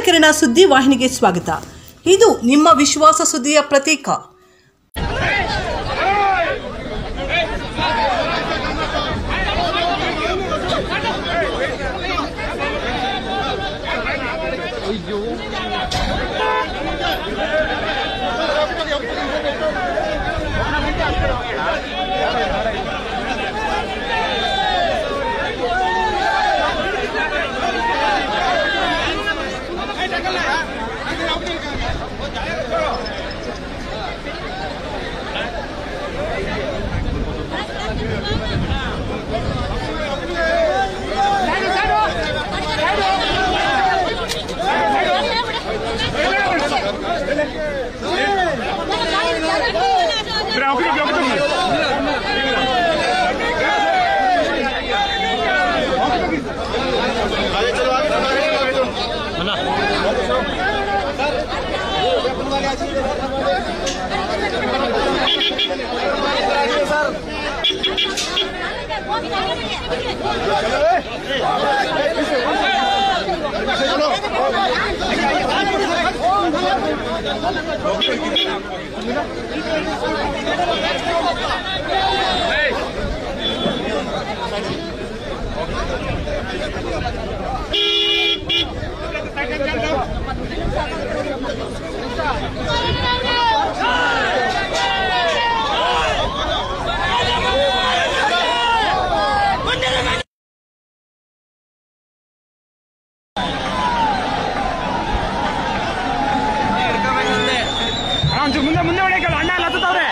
ಕಿರಣ ಸುದ್ದಿ ವಾಹಿನಿಗೆ ಸ್ವಾಗತ. ಇದು ನಿಮ್ಮ ವಿಶ್ವಾಸ ಸುದ್ದಿಯ ಪ್ರತೀಕ. ಮುಂದೆ ಹೊಡೆಯಲ್ಲ ಅಣ್ಣ ಹತ್ತವ್ರೆ.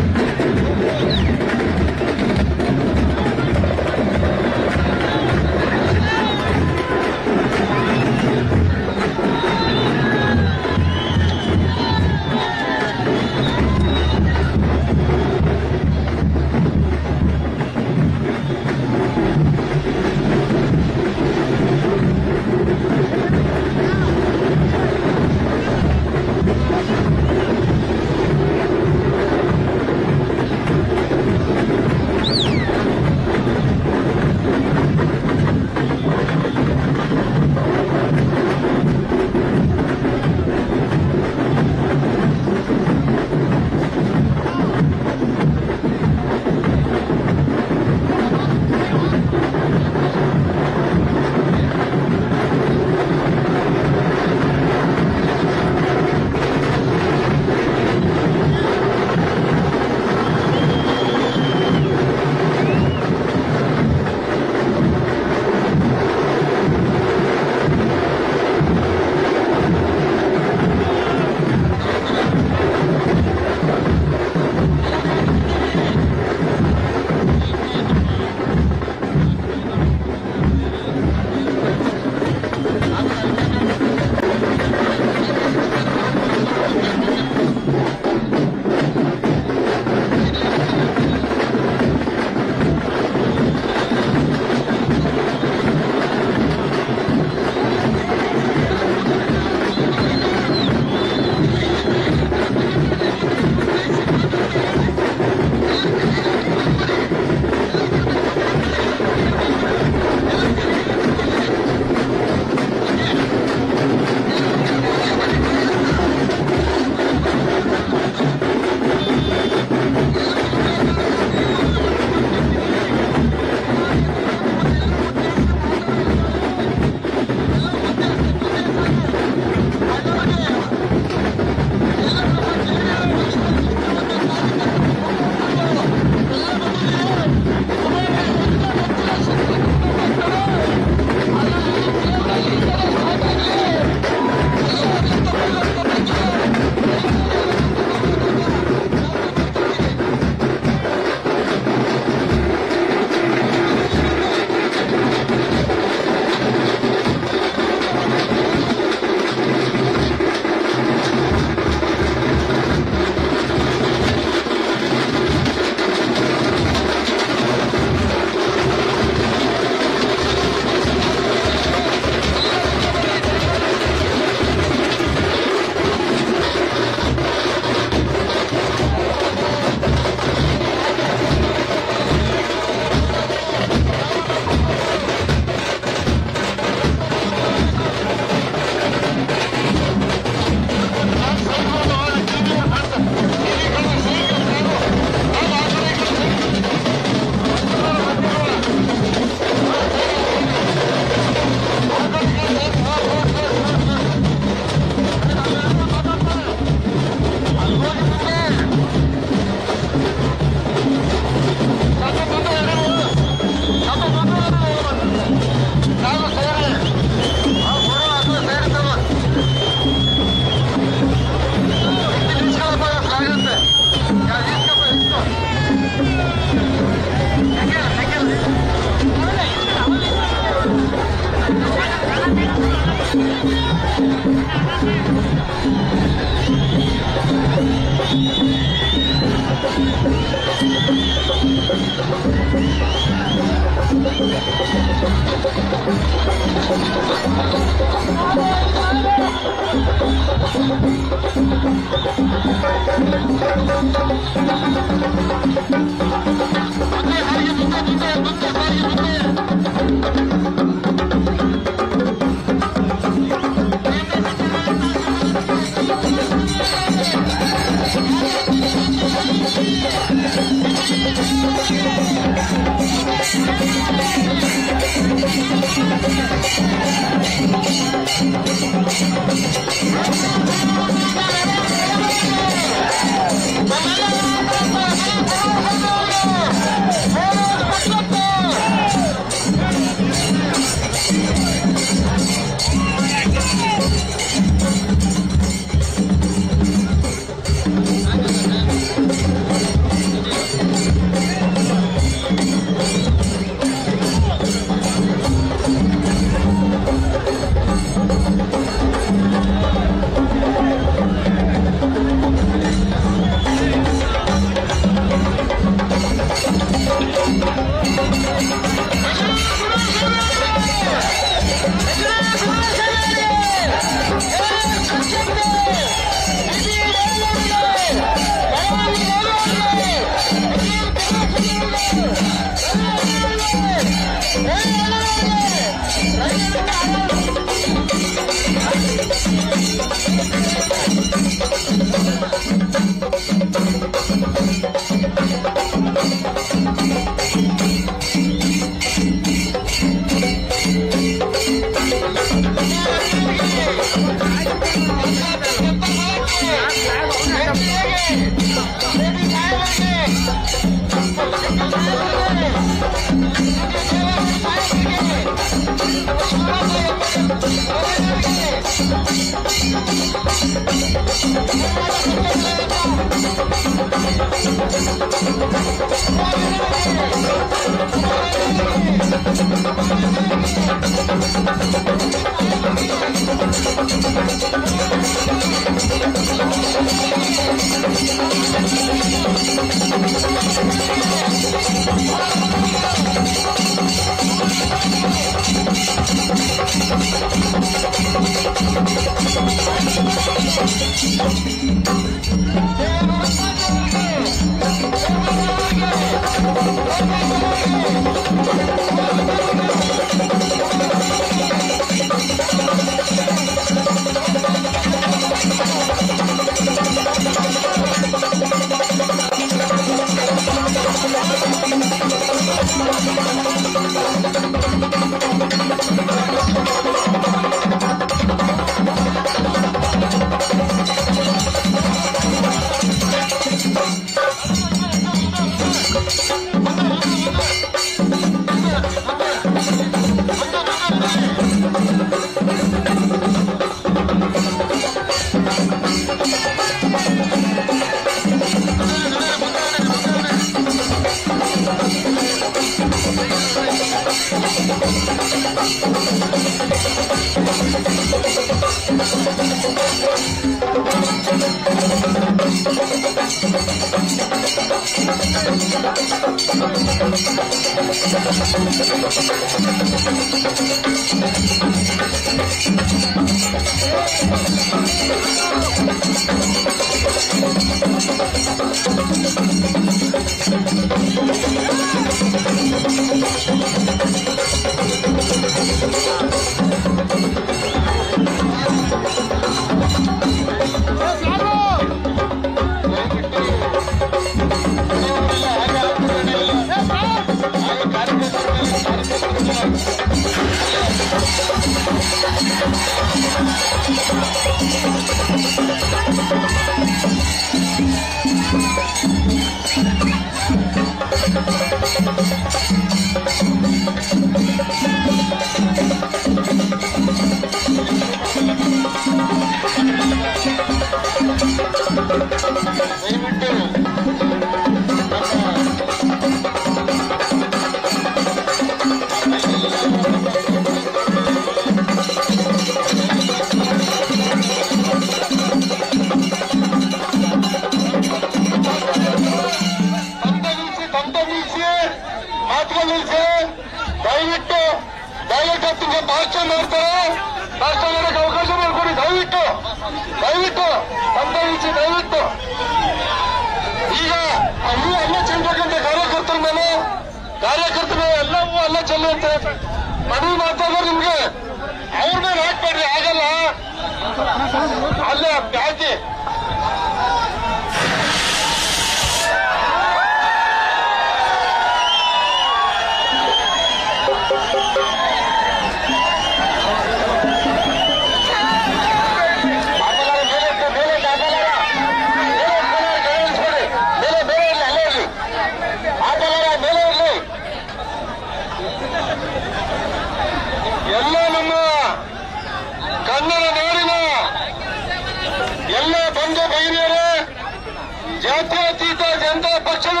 ಜಾತ್ಯತೀತ ಜನತಾ ಪಕ್ಷದ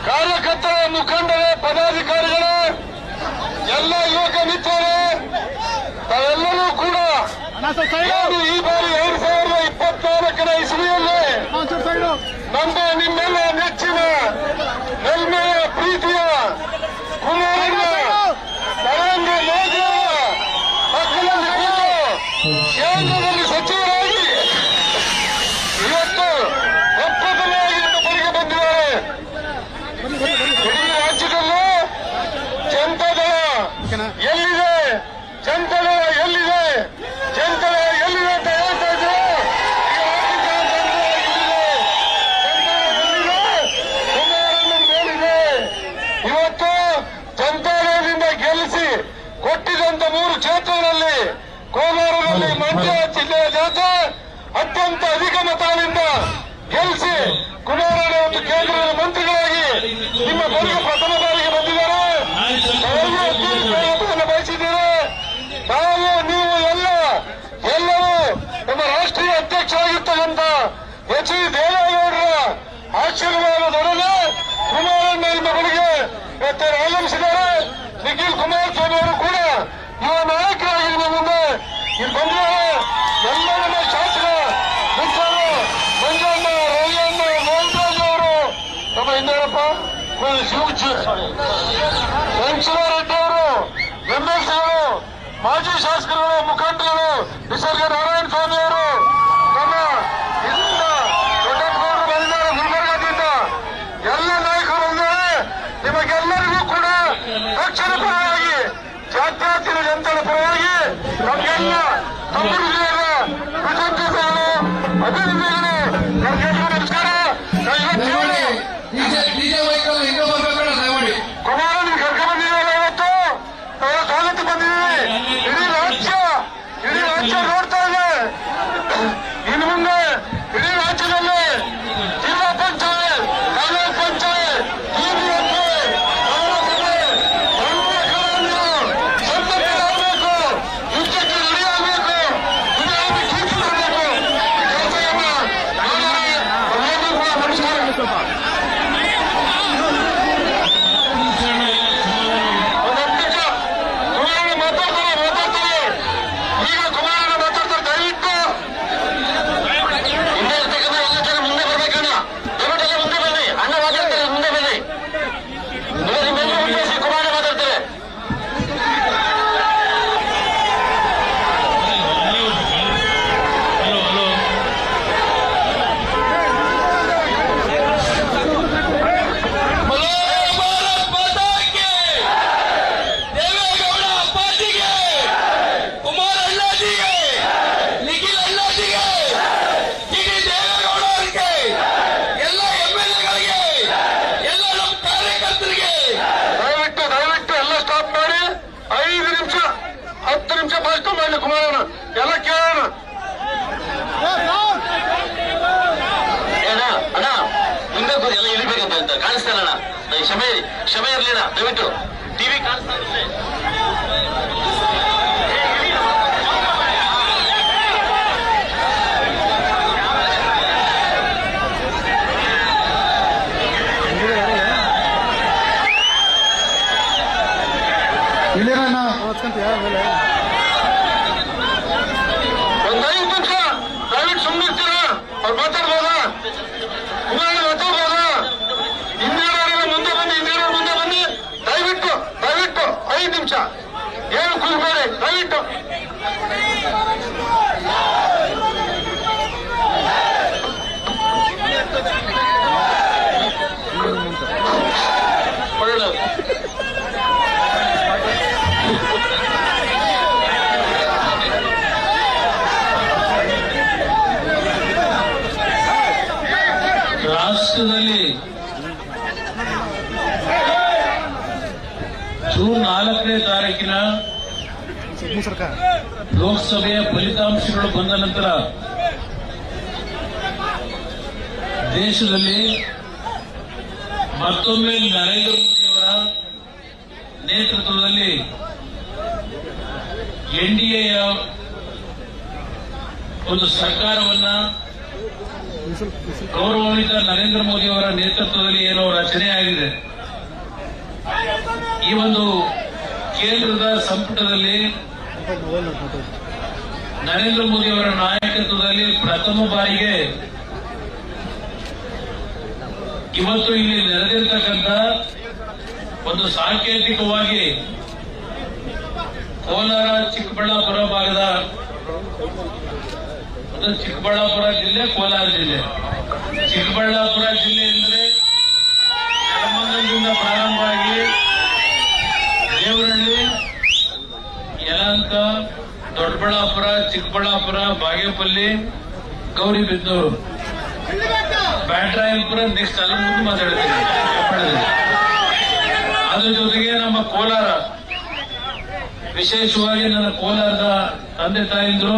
ಕಾರ್ಯಕರ್ತರ ಮುಖಂಡರೇ, ಪದಾಧಿಕಾರಿಗಳೇ, ಎಲ್ಲ ಯುವಕ ಮಿತ್ರರೇ, ತಾವೆಲ್ಲರೂ ಕೂಡ ಈ ಬಾರಿ 2024ನೇ ಇಸವಿಯಲ್ಲಿ ನಿಮ್ಮೆಲ್ಲ ನೆಚ್ಚಿನ ನೆಲ್ಮೆಯ ಪ್ರೀತಿಯ ಕುಮಾರಣ್ಣ ನರೇಂದ್ರ ಮೋದಿ ಅವರ ಮಕ್ಕಳಲ್ಲಿ ಕೂತು ಕೇಂದ್ರದಲ್ಲಿ ಸಚಿವರಾಗಿ ಇವತ್ತು ಒಪ್ಪಂದವಾಗಿ ನಮ್ಮ ಬಳಿಗೆ ಬಂದಿದ್ದಾರೆ. ಇಡೀ ರಾಜ್ಯದಲ್ಲೂ ಜನತಾದಳ ಎಲ್ಲಿದೆ, ಜನತಾದಳ ಎಲ್ಲಿದೆ, ಜನತಾದಳ ಎಲ್ಲಿದೆ ಅಂತ ಹೇಳ್ತಾ ಇದ್ರು. ಇವತ್ತು ಜನತಾದಳದಿಂದ ಗೆಲ್ಲಿಸಿ ಕೊಟ್ಟಿದ್ದಂತ 3 ಕ್ಷೇತ್ರಗಳಲ್ಲಿ ಕೋಲಾರದಲ್ಲಿ ಮಂಡ್ಯ ಜಿಲ್ಲೆಯ ಜನತೆ ಅತ್ಯಂತ ಅಧಿಕ ಮತಗಳಿಂದ ಗೆಲ್ಲಿಸಿ ಕುಮಾರಣ್ಣ ಒಂದು ಕೇಂದ್ರದ ಮಂತ್ರಿಗಳಾಗಿ ನಿಮ್ಮ ಬಳಿಗೆ ಪ್ರಥಮ ಬಾರಿಗೆ ಬಂದಿದ್ದಾರೆ. ಬಯಸಿದ್ದೀರಿ. ನಾವು ನೀವು ಎಲ್ಲವೂ ನಮ್ಮ ರಾಷ್ಟ್ರೀಯ ಅಧ್ಯಕ್ಷರಾಗಿರ್ತಕ್ಕಂಥ ಎಚ್ ಡಿ ದೇವೇಗೌಡರ ಆಶೀರ್ವಾದದೊಡನೆ ಕುಮಾರಣ್ಣ ನಿಮ್ಮ ಬಳಿಗೆ ಆಗಮಿಸಿದ್ದಾರೆ. ನಿಖಿಲ್ ಕುಮಾರಸ್ವಾಮಿ ಅವರು ಕೂಡ ಯುವ ನಾಯಕರಾಗಿ ನಿಮ್ಮ ಮುಂದೆ ಇಲ್ಲಿ ಬಂದಿದ್ದಾರೆ. ಎಲ್ಲ ನಮ್ಮ ಶಾಸಕ ಮಿತ್ರರು ಮಂಜಣ್ಣ, ರವಿಯಣ್ಣ, ಮೋಹನ್ರಾಜ್ ಅವರು, ನಮ್ಮ ಇನ್ನೇನಪ್ಪ ವೆಂಕಟರೆಡ್ಡಿ ಅವರು, ಎಂಎಲ್ಸಿಗಳು, ಮಾಜಿ ಶಾಸಕರು, ಮುಖಂಡರು, ನಿಸರ್ಗ ನಾರಾಯಣ ಸ್ವಾಮಿ ಅವರು, ನಮ್ಮ ಇದರಿಂದ ದೊಡ್ಡಗೌಡರು ಬಂದಿದ್ದಾರೆ ಗುಲ್ಬರ್ಗದಿಂದ. ಎಲ್ಲ ನಾಯಕರು ಬಂದಿದ್ದಾರೆ. ನಿಮಗೆಲ್ಲರಿಗೂ ಕೂಡ ದಕ್ಷಿಣ ಪರವಾಗಿ, ಜಾತ್ಯತೀತ ಜನತಾಳ ಪರವಾಗಿ ನಮಗೆಲ್ಲ ತಮ್ಮ ಹೃದಯದ ಕೃತಜ್ಞತೆಗಳು, ಅಭಿನಂದನೆಗಳು. ನಮಗೆಲ್ಲರೂ ನಮಸ್ಕಾರ. ಕುಮಾರಣ್ಣ ಕರ್ಕೊಂಡು ಬಂದಿದ್ದೀವಲ್ಲ, ಇವತ್ತು ನಾವು ಸ್ವಾಗತ ಬಂದಿದ್ದೀವಿ. ಇಡೀ ರಾಜ್ಯ ನೋಡ್ತಾ ಇದೆ. ಇನ್ನು ಮುಂದೆ ಇಡೀ ರಾಜ್ಯದಲ್ಲಿ ಜಿಲ್ಲಾ ಪಂಚಾಯತ್, ತಾಲೂಕ್ ಪಂಚಾಯತ್, ಆಗಬೇಕು, ಯುದ್ಧಕ್ಕೆ ರೆಡಿ ಆಗಬೇಕು, ಚುನಾವಣೆ ಕೀರ್ತಿ ಮಾಡಬೇಕು. ನಮಸ್ಕಾರ. ಕುಮಾರಣ್ಣ ಮಾತಾಡ್ತಾರೆ. ಈಗ ಕುಮಾರಣ್ಣ ಮಾತಾಡ್ತಾರೆ. ದಯವಿಟ್ಟು ಹಿಂದೆ ಇರ್ತಕ್ಕಂಥ ಎಲ್ಲ ಜನ ಮುಂದೆ ಬರ್ಬೇಕಣ್ಣ. ದಯವಿಟ್ಟು ಎಲ್ಲ ಮುಂದೆ ಬನ್ನಿ. ಅಣ್ಣ ಮಾತಾಡ್ತಾರೆ, ಮುಂದೆ ಬನ್ನಿ. ನಿಮ್ಮೆಲ್ಲ ಉದ್ದೇಶಿ ಕುಮಾರಣ್ಣ ಮಾತಾಡ್ತಾರೆ. ದಯವಿಟ್ಟು ಎಲ್ಲ ಸ್ಟಾಪ್ ಮಾಡಿ 5 ನಿಮಿಷ 10 ನಿಮಿಷ ಭಾಷಣ ಮಾಡಲಿ ಕುಮಾರಣ್ಣ. ಎಲ್ಲ ಕೇಳೋಣ. ಅಣ್ಣ ಮುಂದೆ ಎಲ್ಲ ಇಳಿಬೇಕಂತ ಹೇಳ್ತಾರೆ. ಕಾಣಿಸ್ತಾನಣ್ಣ, ಕ್ಷಮೆ ಇರ್ಲಿಣ್ಣ. ದಯವಿಟ್ಟು ಟಿವಿ ಕಾಣಿಸ್ತಾ ಇರುತ್ತೆ. ಒಂದು 5 ನಿಮಿಷ ದಯವಿಟ್ಟು ಸುಮ್ಮನಿರ್ತೀರಾ? ಅವ್ರು ಮಾತಾಡ್ಬೋದಾ? ಕುಮಾರಣ್ಣ ಮಾತಾಡ್ಬೋದಾ? ಹಿಂದೇನವರೆಲ್ಲ ಮುಂದೆ ಬನ್ನಿ. ದಯವಿಟ್ಟು 5 ನಿಮಿಷ ಏನು ಕೂರ್ಬೇಡಿ. ದಯವಿಟ್ಟು ಒಳ್ಳೆಯದು. ರಾಷ್ಟ್ರದಲ್ಲಿ ಜೂನ್ 4ನೇ ತಾರೀಕಿನ ಲೋಕಸಭೆಯ ಫಲಿತಾಂಶಗಳು ಬಂದ ನಂತರ ದೇಶದಲ್ಲಿ ಮತ್ತೊಮ್ಮೆ ನರೇಂದ್ರ ಮೋದಿಯವರ ನೇತೃತ್ವದಲ್ಲಿ ಎನ್ಡಿಎಯ ಒಂದು ಸರ್ಕಾರವನ್ನ ಗೌರವಾನ್ವಿತ ನರೇಂದ್ರ ಮೋದಿ ಅವರ ನೇತೃತ್ವದಲ್ಲಿ ಏನು ರಚನೆ ಆಗಿದೆ, ಈ ಒಂದು ಕೇಂದ್ರದ ಸಂಪುಟದಲ್ಲಿ ನರೇಂದ್ರ ಮೋದಿ ಅವರ ನಾಯಕತ್ವದಲ್ಲಿ ಪ್ರಥಮ ಬಾರಿಗೆ ಇವತ್ತು ಇಲ್ಲಿ ನೆರೆದಿರ್ತಕ್ಕಂಥ ಒಂದು ಸಾಂಕೇತಿಕವಾಗಿ ಕೋಲಾರ ಚಿಕ್ಕಬಳ್ಳಾಪುರ ಭಾಗದ ಚಿಕ್ಕಬಳ್ಳಾಪುರ ಜಿಲ್ಲೆ, ಕೋಲಾರ ಜಿಲ್ಲೆ. ಚಿಕ್ಕಬಳ್ಳಾಪುರ ಜಿಲ್ಲೆ ಎಂದರೆ ನೆಲಮಂಗಲದಿಂದ ಪ್ರಾರಂಭವಾಗಿ ದೇವರಹಳ್ಳಿ, ಯಲಹಂಕ, ದೊಡ್ಡಬಳ್ಳಾಪುರ, ಚಿಕ್ಕಬಳ್ಳಾಪುರ, ಬಾಗೇಪಲ್ಲಿ, ಗೌರಿಬಿದನೂರು, ಬ್ಯಾಟರಾಯನಪುರ, ನೆಕ್ಸ್ಟ್ ಅಲ್ಲಿ ಮುಂದೆ ಮಾತಾಡ್ತೀನಿ. ಅದ್ರ ಜೊತೆಗೆ ನಮ್ಮ ಕೋಲಾರ, ವಿಶೇಷವಾಗಿ ನನ್ನ ಕೋಲಾರದ ತಂದೆ ತಾಯಂದ್ರು,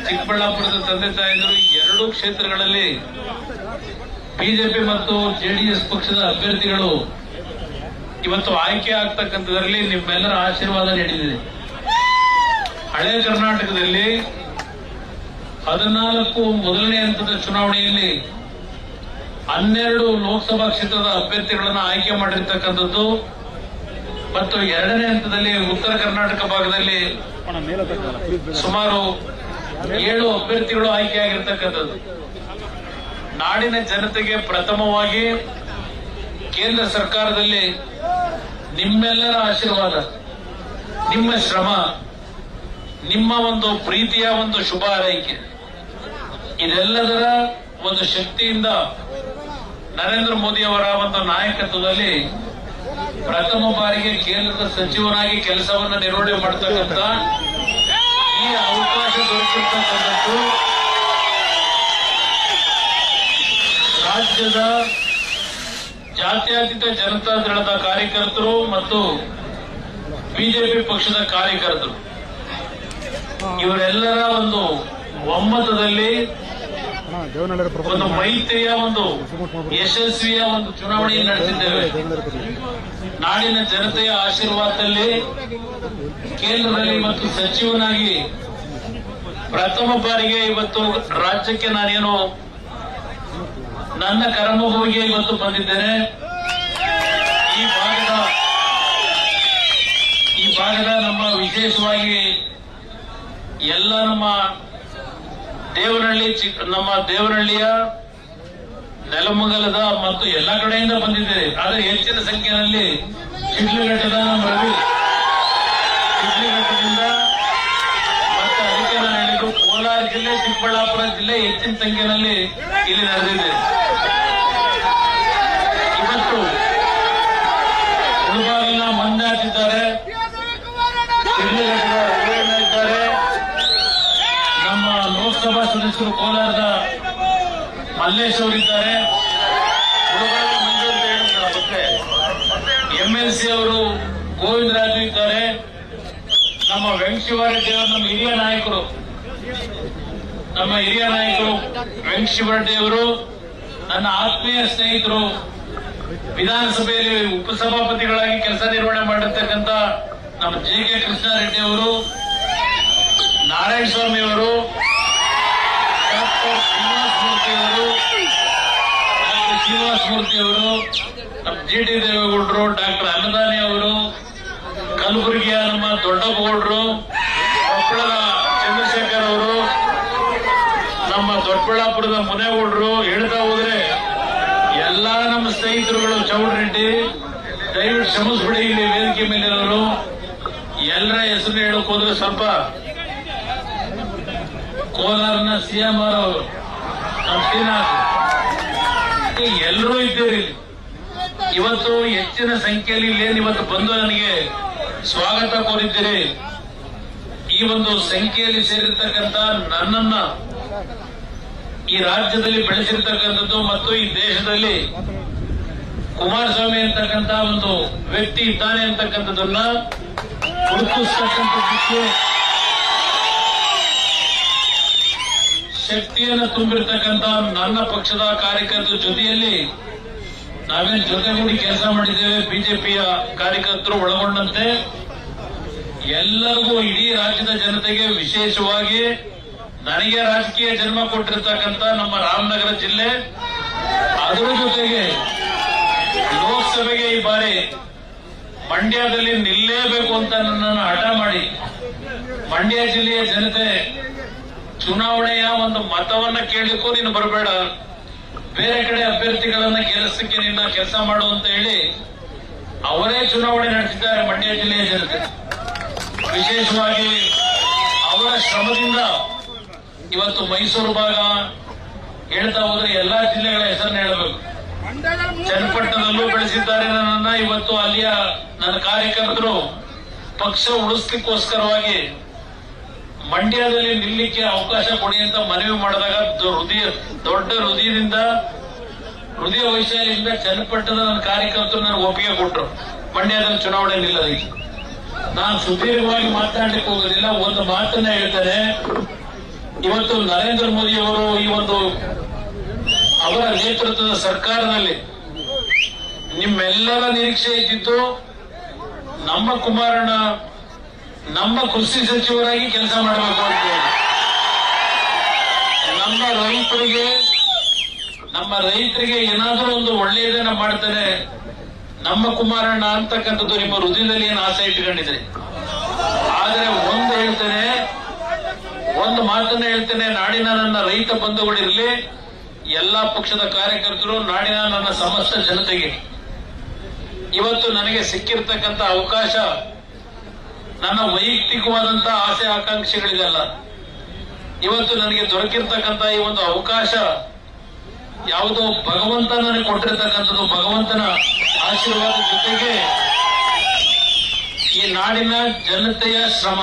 ಚಿಕ್ಕಬಳ್ಳಾಪುರದ ತಂದೆ ತಾಯಂದ್ರು ಎರಡೂ ಕ್ಷೇತ್ರಗಳಲ್ಲಿ ಬಿಜೆಪಿ ಮತ್ತು ಜೆಡಿಎಸ್ ಪಕ್ಷದ ಅಭ್ಯರ್ಥಿಗಳು ಇವತ್ತು ಆಯ್ಕೆ ಆಗ್ತಕ್ಕಂಥದ್ರಲ್ಲಿ ನಿಮ್ಮೆಲ್ಲರ ಆಶೀರ್ವಾದ ನೀಡಿದೆ. ಹಳೆ ಕರ್ನಾಟಕದಲ್ಲಿ 14 ಮೊದಲನೇ ಹಂತದ ಚುನಾವಣೆಯಲ್ಲಿ 12 ಲೋಕಸಭಾ ಕ್ಷೇತ್ರದ ಅಭ್ಯರ್ಥಿಗಳನ್ನು ಆಯ್ಕೆ ಮಾಡಿರ್ತಕ್ಕಂಥದ್ದು ಮತ್ತು ಎರಡನೇ ಹಂತದಲ್ಲಿ ಉತ್ತರ ಕರ್ನಾಟಕ ಭಾಗದಲ್ಲಿ ಸುಮಾರು 7 ಅಭ್ಯರ್ಥಿಗಳು ಆಯ್ಕೆಯಾಗಿರ್ತಕ್ಕಂಥದ್ದು. ನಾಡಿನ ಜನತೆಗೆ ಪ್ರಥಮವಾಗಿ ಕೇಂದ್ರ ಸರ್ಕಾರದಲ್ಲಿ ನಿಮ್ಮೆಲ್ಲರ ಆಶೀರ್ವಾದ, ನಿಮ್ಮ ಶ್ರಮ, ನಿಮ್ಮ ಒಂದು ಪ್ರೀತಿಯ ಒಂದು ಶುಭ ಹಾರೈಕೆ, ಇದೆಲ್ಲದರ ಒಂದು ಶಕ್ತಿಯಿಂದ ನರೇಂದ್ರ ಮೋದಿ ಅವರ ಒಂದು ನಾಯಕತ್ವದಲ್ಲಿ ಪ್ರಥಮ ಬಾರಿಗೆ ಕೇಂದ್ರದ ಸಚಿವನಾಗಿ ಕೆಲಸವನ್ನು ನಿರ್ವಹಣೆ ಮಾಡತಕ್ಕಂಥ ಈ ಅವಕಾಶ ದೊರಕಿರ್ತಕ್ಕಂಥದ್ದು ರಾಜ್ಯದ ಜಾತ್ಯತೀತ ಜನತಾ ದಳದ ಕಾರ್ಯಕರ್ತರು ಮತ್ತು ಬಿಜೆಪಿ ಪಕ್ಷದ ಕಾರ್ಯಕರ್ತರು ಇವರೆಲ್ಲರ ಒಂದು ಒಮ್ಮತದಲ್ಲಿ ಒಂದು ಮೈತ್ರಿಯ ಒಂದು ಯಶಸ್ವಿಯ ಒಂದು ಚುನಾವಣೆ ನಡೆಸಿದ್ದೇವೆ. ನಾಡಿನ ಜನತೆಯ ಆಶೀರ್ವಾದದಲ್ಲಿ ಕೇಂದ್ರದಲ್ಲಿ ಇವತ್ತು ಸಚಿವನಾಗಿ ಪ್ರಥಮ ಬಾರಿಗೆ ಇವತ್ತು ರಾಜ್ಯಕ್ಕೆ ನಾನೇನು ನನ್ನ ಕರ್ಮಭೂಮಿಗೆ ಇವತ್ತು ಬಂದಿದ್ದೇನೆ. ಈ ಭಾಗದ ನಮ್ಮ ವಿಶೇಷವಾಗಿ ಎಲ್ಲ ನಮ್ಮ ದೇವರಹಳ್ಳಿಯ ನೆಲಮಂಗಲದ ಮತ್ತು ಎಲ್ಲ ಕಡೆಯಿಂದ ಬಂದಿದ್ದೇವೆ. ಆದರೆ ಹೆಚ್ಚಿನ ಸಂಖ್ಯೆಯಲ್ಲಿ ಶಿಡ್ಲಘಟ್ಟದ ನಮ್ಮ ರವಿ, ಶಿಡ್ಲಘಟ್ಟದಿಂದ ಮತ್ತೆ ಅದಕ್ಕೆ ನಾನು ಹೇಳಿದ್ದು ಕೋಲಾರ ಜಿಲ್ಲೆ, ಚಿಕ್ಕಬಳ್ಳಾಪುರ ಜಿಲ್ಲೆ ಹೆಚ್ಚಿನ ಸಂಖ್ಯೆಯಲ್ಲಿ ಇಲ್ಲಿ ನಡೆದಿದೆ. ಇವತ್ತು ಮುಳಬಾಗಿಲಿನ ಮಂಜುನಾಥ್ ಇದ್ದಾರೆ, ಶಿಡ್ಲಘಟ್ಟದ ರವಿಯಣ್ಣ ಇದ್ದಾರೆ, ನಮ್ಮ ಲೋಕಸಭಾ ಸದಸ್ಯರು ಕೋಲಾರದ ಮಲ್ಲೇಶ್ ಅವರಿದ್ದಾರೆ, ಮುಳಬಾಗಿಲು ಮಂಜು ಅಂತ ಹೇಳಿದ್ರೆ ಎಂಎಲ್ಸಿ ಅವರು ಗೋವಿಂದರಾಜು ಇದ್ದಾರೆ, ನಮ್ಮ ವೆಂಕಟಶಿವರೆಡ್ಡಿ ಅವರು ನಮ್ಮ ಹಿರಿಯ ನಾಯಕರು ವೆಂಕಟಶಿವರೆಡ್ಡಿ ಅವರು ನನ್ನ ಆತ್ಮೀಯ ಸ್ನೇಹಿತರು, ವಿಧಾನಸಭೆಯಲ್ಲಿ ಉಪಸಭಾಪತಿಗಳಾಗಿ ಕೆಲಸ ನಿರ್ವಹಣೆ ಮಾಡಿರ್ತಕ್ಕಂಥ ನಮ್ಮ ಜೆ.ಕೆ. ಕೃಷ್ಣಾರೆಡ್ಡಿ ಅವರು, ನಾರಾಯಣ ಸ್ವಾಮಿ ಅವರು, ಡಾಕ್ಟರ್ ಶ್ರೀನಿವಾಸ ಮೂರ್ತಿ ಅವರು, ನಮ್ಮ ಜಿ.ಟಿ. ದೇವೇಗೌಡರು, ಡಾಕ್ಟರ್ ಅನ್ನದಾನಿ ಅವರು, ಕಲಬುರಗಿಯ ನಮ್ಮ ದೊಡ್ಡಪ್ಪಗೌಡರು, ಕೊಪ್ಪಳದ ಚಂದ್ರಶೇಖರ್ ಅವರು, ನಮ್ಮ ದೊಡ್ಡಬಳ್ಳಾಪುರದ ಮುನೇಗೌಡರು, ಹೇಳ್ತಾ ಹೋದ್ರೆ ಎಲ್ಲಾ ನಮ್ಮ ಸ್ನೇಹಿತರುಗಳು, ಚೌಡರೆಡ್ಡಿ, ದಯವಿಟ್ಟು ಕ್ಷಮಿಸ್ಬಿಡಿ ಇಲ್ಲಿ ವೇದಿಕೆ ಮೇಲಿರೋರು ಎಲ್ಲರ ಹೆಸರು ಹೇಳಕ್ ಹೋದ್ರೆ ಸ್ವಲ್ಪ ಕೋಲಾರನ ಸಿಎಂ ಅವರು, ನಮ್ಮ ಶ್ರೀನಾಥ್, ಎಲ್ಲರೂ ಇದ್ದೀರಿ. ಇವತ್ತು ಹೆಚ್ಚಿನ ಸಂಖ್ಯೆಯಲ್ಲಿ ಇಲ್ಲೇನು ಇವತ್ತು ಬಂದು ನನಗೆ ಸ್ವಾಗತ ಕೋರಿದ್ದೀರಿ. ಈ ಒಂದು ಸಂಖ್ಯೆಯಲ್ಲಿ ಸೇರಿರ್ತಕ್ಕಂಥ ನನ್ನನ್ನ ಈ ರಾಜ್ಯದಲ್ಲಿ ಬೆಳೆಸಿರ್ತಕ್ಕಂಥದ್ದು ಮತ್ತು ಈ ದೇಶದಲ್ಲಿ ಕುಮಾರಸ್ವಾಮಿ ಅಂತಕ್ಕಂಥ ಒಂದು ವ್ಯಕ್ತಿ ಇದ್ದಾನೆ ಅಂತಕ್ಕಂಥದ್ದನ್ನ ಗುರುತಿಸ್ತಕ್ಕಂಥದ್ದಕ್ಕೆ ಶಕ್ತಿಯನ್ನು ತುಂಬಿರ್ತಕ್ಕಂಥ ನನ್ನ ಪಕ್ಷದ ಕಾರ್ಯಕರ್ತರ ಜೊತೆಯಲ್ಲಿ ನಾವೇನು ಜೊತೆಗೂಡಿ ಕೆಲಸ ಮಾಡಿದ್ದೇವೆ, ಬಿಜೆಪಿಯ ಕಾರ್ಯಕರ್ತರು ಒಳಗೊಂಡಂತೆ ಎಲ್ಲರಿಗೂ, ಇಡೀ ರಾಜ್ಯದ ಜನತೆಗೆ ವಿಶೇಷವಾಗಿ ನನಗೆ ರಾಜಕೀಯ ಜನ್ಮ ಕೊಟ್ಟಿರ್ತಕ್ಕಂಥ ನಮ್ಮ ರಾಮನಗರ ಜಿಲ್ಲೆ, ಅದರ ಜೊತೆಗೆ ಲೋಕಸಭೆಗೆ ಈ ಬಾರಿ ಮಂಡ್ಯದಲ್ಲಿ ನಿಲ್ಲೇಬೇಕು ಅಂತ ನನ್ನನ್ನು ಹಠ ಮಾಡಿ ಮಂಡ್ಯ ಜಿಲ್ಲೆಯ ಜನತೆ ಚುನಾವಣೆಯ ಒಂದು ಮತವನ್ನ ಕೇಳಲಿಕ್ಕೂ ನೀನು ಬರಬೇಡ, ಬೇರೆ ಕಡೆ ಅಭ್ಯರ್ಥಿಗಳನ್ನ ಗೆಲ್ಲಿಸಕ್ಕೆ ನಿನ್ನ ಕೆಲಸ ಮಾಡು ಅಂತ ಹೇಳಿ ಅವರೇ ಚುನಾವಣೆ ನಡೆಸಿದ್ದಾರೆ ಮಂಡ್ಯ ಜಿಲ್ಲೆಯ ಜನತೆ. ವಿಶೇಷವಾಗಿ ಅವರ ಶ್ರಮದಿಂದ ಇವತ್ತು ಮೈಸೂರು ಭಾಗ ಹೇಳ್ತಾ ಹೋದ್ರೆ ಎಲ್ಲಾ ಜಿಲ್ಲೆಗಳ ಹೆಸರನ್ನ ಹೇಳಬೇಕು. ಚನ್ನಪಟ್ಟಣದಲ್ಲೂ ಬೆಳೆಸಿದ್ದಾರೆ ನನ್ನನ್ನ. ಇವತ್ತು ಅಲ್ಲಿಯ ನನ್ನ ಕಾರ್ಯಕರ್ತರು ಪಕ್ಷ ಉಳಿಸ್ಲಿಕ್ಕೋಸ್ಕರವಾಗಿ ಮಂಡ್ಯದಲ್ಲಿ ನಿಲ್ಲಕ್ಕೆ ಅವಕಾಶ ಕೊಡಿ ಅಂತ ಮನವಿ ಮಾಡಿದಾಗ ದೊಡ್ಡ ಹೃದಯ ವೈಶಾಲ್ಯದಿಂದ ಚನ್ನಪಟ್ಟಣದ ನನ್ನ ಕಾರ್ಯಕರ್ತರು ನನಗೆ ಒಪ್ಪಿಗೆ ಕೊಟ್ಟರು ಮಂಡ್ಯದಲ್ಲಿ ಚುನಾವಣೆ ನಿಲ್ಲೋದಕ್ಕೆ. ನಾನು ಸುದೀರ್ಘವಾಗಿ ಮಾತನಾಡಲಿಕ್ಕೆ ಹೋಗೋದಿಲ್ಲ, ಒಂದು ಮಾತನ್ನ ಹೇಳ್ತಾರೆ. ಇವತ್ತು ನರೇಂದ್ರ ಮೋದಿ ಅವರು ಈ ಒಂದು ಅವರ ನೇತೃತ್ವದ ಸರ್ಕಾರದಲ್ಲಿ ನಿಮ್ಮೆಲ್ಲರ ನಿರೀಕ್ಷೆ ಇದ್ದಿದ್ದು ನಮ್ಮ ಕುಮಾರಣ್ಣ ನಮ್ಮ ಕೃಷಿ ಸಚಿವರಾಗಿ ಕೆಲಸ ಮಾಡಬೇಕು ಅಂತ ಹೇಳಿ, ನಮ್ಮ ರೈತರಿಗೆ ಏನಾದರೂ ಒಂದು ಒಳ್ಳೆಯದನ್ನ ಮಾಡ್ತಾರೆ ನಮ್ಮ ಕುಮಾರಣ್ಣ ಅಂತಕ್ಕಂಥದ್ದು ನಿಮ್ಮ ಹೃದಯದಲ್ಲಿ ಏನು ಆಸೆ ಇಟ್ಕೊಂಡಿದ್ರಿ. ಆದರೆ ಒಂದು ಮಾತನ್ನ ಹೇಳ್ತೇನೆ, ನಾಡಿನ ನನ್ನ ರೈತ ಬಂಧುಗಳಿರಲಿ, ಎಲ್ಲಾ ಪಕ್ಷದ ಕಾರ್ಯಕರ್ತರು, ನಾಡಿನ ನನ್ನ ಸಮಸ್ತ ಜನತೆಗೆ ಇವತ್ತು ನನಗೆ ಸಿಕ್ಕಿರ್ತಕ್ಕಂಥ ಅವಕಾಶ ನನ್ನ ವೈಯಕ್ತಿಕವಾದಂತಹ ಆಸೆ ಆಕಾಂಕ್ಷೆಗಳಿಗಲ್ಲ. ಇವತ್ತು ನನಗೆ ದೊರಕಿರ್ತಕ್ಕಂಥ ಈ ಒಂದು ಅವಕಾಶ ಯಾವುದೋ ಭಗವಂತ ನನಗೆ ಕೊಟ್ಟಿರ್ತಕ್ಕಂಥದ್ದು, ಭಗವಂತನ ಆಶೀರ್ವಾದ ಜೊತೆಗೆ ಈ ನಾಡಿನ ಜನತೆಯ ಶ್ರಮ.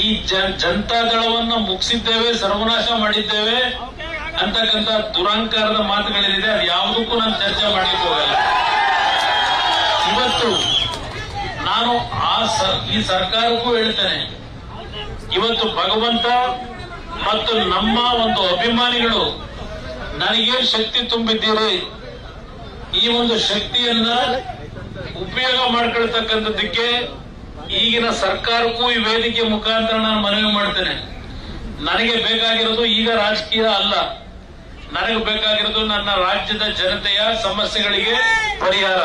ಈ ಜನತಾದಳವನ್ನು ಮುಗಿಸಿದ್ದೇವೆ, ಸರ್ವನಾಶ ಮಾಡಿದ್ದೇವೆ ಅಂತಕ್ಕಂಥ ದುರಂಕಾರದ ಮಾತುಗಳೇನಿದೆ ಅದು ಯಾವುದಕ್ಕೂ ನಾನು ಚರ್ಚೆ ಮಾಡಲಿಕ್ಕೆ ಹೋಗಲ್ಲ. ಇವತ್ತು ನಾನು ಈ ಸರ್ಕಾರಕ್ಕೂ ಹೇಳ್ತೇನೆ, ಇವತ್ತು ಭಗವಂತ ಮತ್ತು ನಮ್ಮ ಒಂದು ಅಭಿಮಾನಿಗಳು ನನಗೆ ಶಕ್ತಿ ತುಂಬಿದ್ದೀರಿ. ಈ ಒಂದು ಶಕ್ತಿಯನ್ನ ಉಪಯೋಗ ಮಾಡ್ಕೊಳ್ತಕ್ಕಂಥದ್ದಕ್ಕೆ ಈಗಿನ ಸರ್ಕಾರಕ್ಕೂ ಈ ವೇದಿಕೆ ಮುಖಾಂತರ ನಾನು ಮನವಿ ಮಾಡ್ತೇನೆ. ನನಗೆ ಬೇಕಾಗಿರೋದು ಈಗ ರಾಜಕೀಯ ಅಲ್ಲ, ನನಗೆ ಬೇಕಾಗಿರೋದು ನನ್ನ ರಾಜ್ಯದ ಜನತೆಯ ಸಮಸ್ಯೆಗಳಿಗೆ ಪರಿಹಾರ.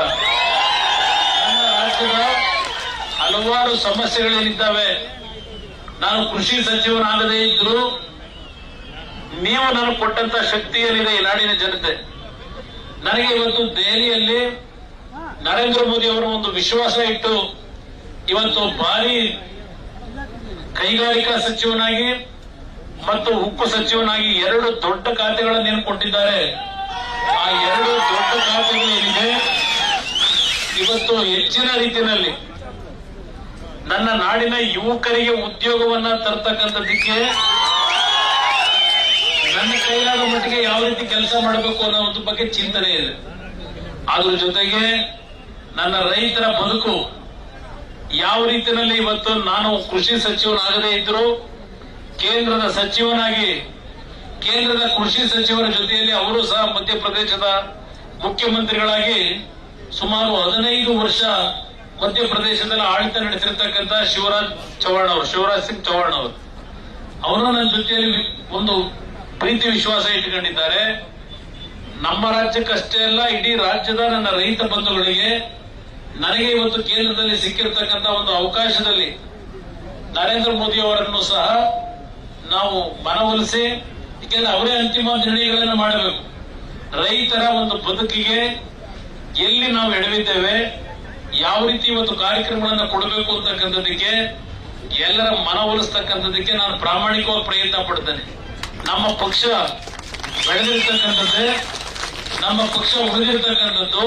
ನನ್ನ ರಾಜ್ಯದ ಹಲವಾರು ಸಮಸ್ಯೆಗಳೇನಿದ್ದಾವೆ, ನಾನು ಕೃಷಿ ಸಚಿವನಾಗದೇ ಇದ್ರು ನೀವು ನನಗೆ ಕೊಟ್ಟಂತ ಶಕ್ತಿ ಏನಿದೆ ಈ ನಾಡಿನ ಜನತೆ, ನನಗೆ ಇವತ್ತು ದೆಹಲಿಯಲ್ಲಿ ನರೇಂದ್ರ ಮೋದಿ ಅವರ ಒಂದು ವಿಶ್ವಾಸ ಇಟ್ಟು ಇವತ್ತು ಭಾರಿ ಕೈಗಾರಿಕಾ ಸಚಿವನಾಗಿ ಮತ್ತು ಉಕ್ಕು ಸಚಿವನಾಗಿ 2 ದೊಡ್ಡ ಖಾತೆಗಳನ್ನು ಏನು ಕೊಟ್ಟಿದ್ದಾರೆ. ಆ 2 ದೊಡ್ಡ ಖಾತೆಗಳು ಏನಿದೆ ಇವತ್ತು ಹೆಚ್ಚಿನ ರೀತಿಯಲ್ಲಿ ನನ್ನ ನಾಡಿನ ಯುವಕರಿಗೆ ಉದ್ಯೋಗವನ್ನ ತರ್ತಕ್ಕಂಥದ್ದಕ್ಕೆ ನನ್ನ ಕೈಲಾದ ಮಟ್ಟಿಗೆ ಯಾವ ರೀತಿ ಕೆಲಸ ಮಾಡಬೇಕು ಅನ್ನೋ ಒಂದು ಬಗ್ಗೆ ಚಿಂತನೆ ಇದೆ. ಅದ್ರ ಜೊತೆಗೆ ನನ್ನ ರೈತರ ಬದುಕು ಯಾವ ರೀತಿಯಲ್ಲಿ ಇವತ್ತು ನಾನು ಕೃಷಿ ಸಚಿವನಾಗದೇ ಇದ್ರು ಕೇಂದ್ರದ ಸಚಿವನಾಗಿ ಕೇಂದ್ರದ ಕೃಷಿ ಸಚಿವರ ಜೊತೆಯಲ್ಲಿ ಅವರು ಸಹ ಮಧ್ಯಪ್ರದೇಶದ ಮುಖ್ಯಮಂತ್ರಿಗಳಾಗಿ ಸುಮಾರು 15 ವರ್ಷ ಮಧ್ಯಪ್ರದೇಶದಲ್ಲಿ ಆಡಳಿತ ನಡೆಸಿರ್ತಕ್ಕಂಥ ಶಿವರಾಜ್ ಸಿಂಗ್ ಚೌಹಾಣ್ ಅವರು ನನ್ನ ಜೊತೆಯಲ್ಲಿ ಒಂದು ಪ್ರೀತಿ ವಿಶ್ವಾಸ ಇಟ್ಟುಕೊಂಡಿದ್ದಾರೆ. ನಮ್ಮ ರಾಜ್ಯಕ್ಕಷ್ಟೇ ಅಲ್ಲ, ಇಡೀ ರಾಜ್ಯದ ನನ್ನ ರೈತ ಬಂಧುಗಳಿಗೆ ನನಗೆ ಇವತ್ತು ಕೇಂದ್ರದಲ್ಲಿ ಸಿಕ್ಕಿರ್ತಕ್ಕಂಥ ಒಂದು ಅವಕಾಶದಲ್ಲಿ ನರೇಂದ್ರ ಮೋದಿ ಅವರನ್ನು ಸಹ ನಾವು ಮನವೊಲಿಸಿ, ಏಕೆಂದ್ರೆ ಅವರೇ ಅಂತಿಮ ನಿರ್ಣಯಗಳನ್ನು ಮಾಡಬೇಕು. ರೈತರ ಒಂದು ಬದುಕಿಗೆ ಎಲ್ಲಿ ನಾವು ಎಡವಿದ್ದೇವೆ, ಯಾವ ರೀತಿ ಇವತ್ತು ಕಾರ್ಯಕ್ರಮಗಳನ್ನು ಕೊಡಬೇಕು ಅಂತಕ್ಕಂಥದ್ದಕ್ಕೆ ಎಲ್ಲರ ಮನವೊಲಿಸ್ತಕ್ಕಂಥದ್ದಕ್ಕೆ ನಾನು ಪ್ರಾಮಾಣಿಕವಾಗಿ ಪ್ರಯತ್ನ ಪಡ್ತೇನೆ. ನಮ್ಮ ಪಕ್ಷ ಬೆಳೆದಿರ್ತಕ್ಕಂಥದ್ದೇ, ನಮ್ಮ ಪಕ್ಷ ಉಳಿದಿರ್ತಕ್ಕಂಥದ್ದು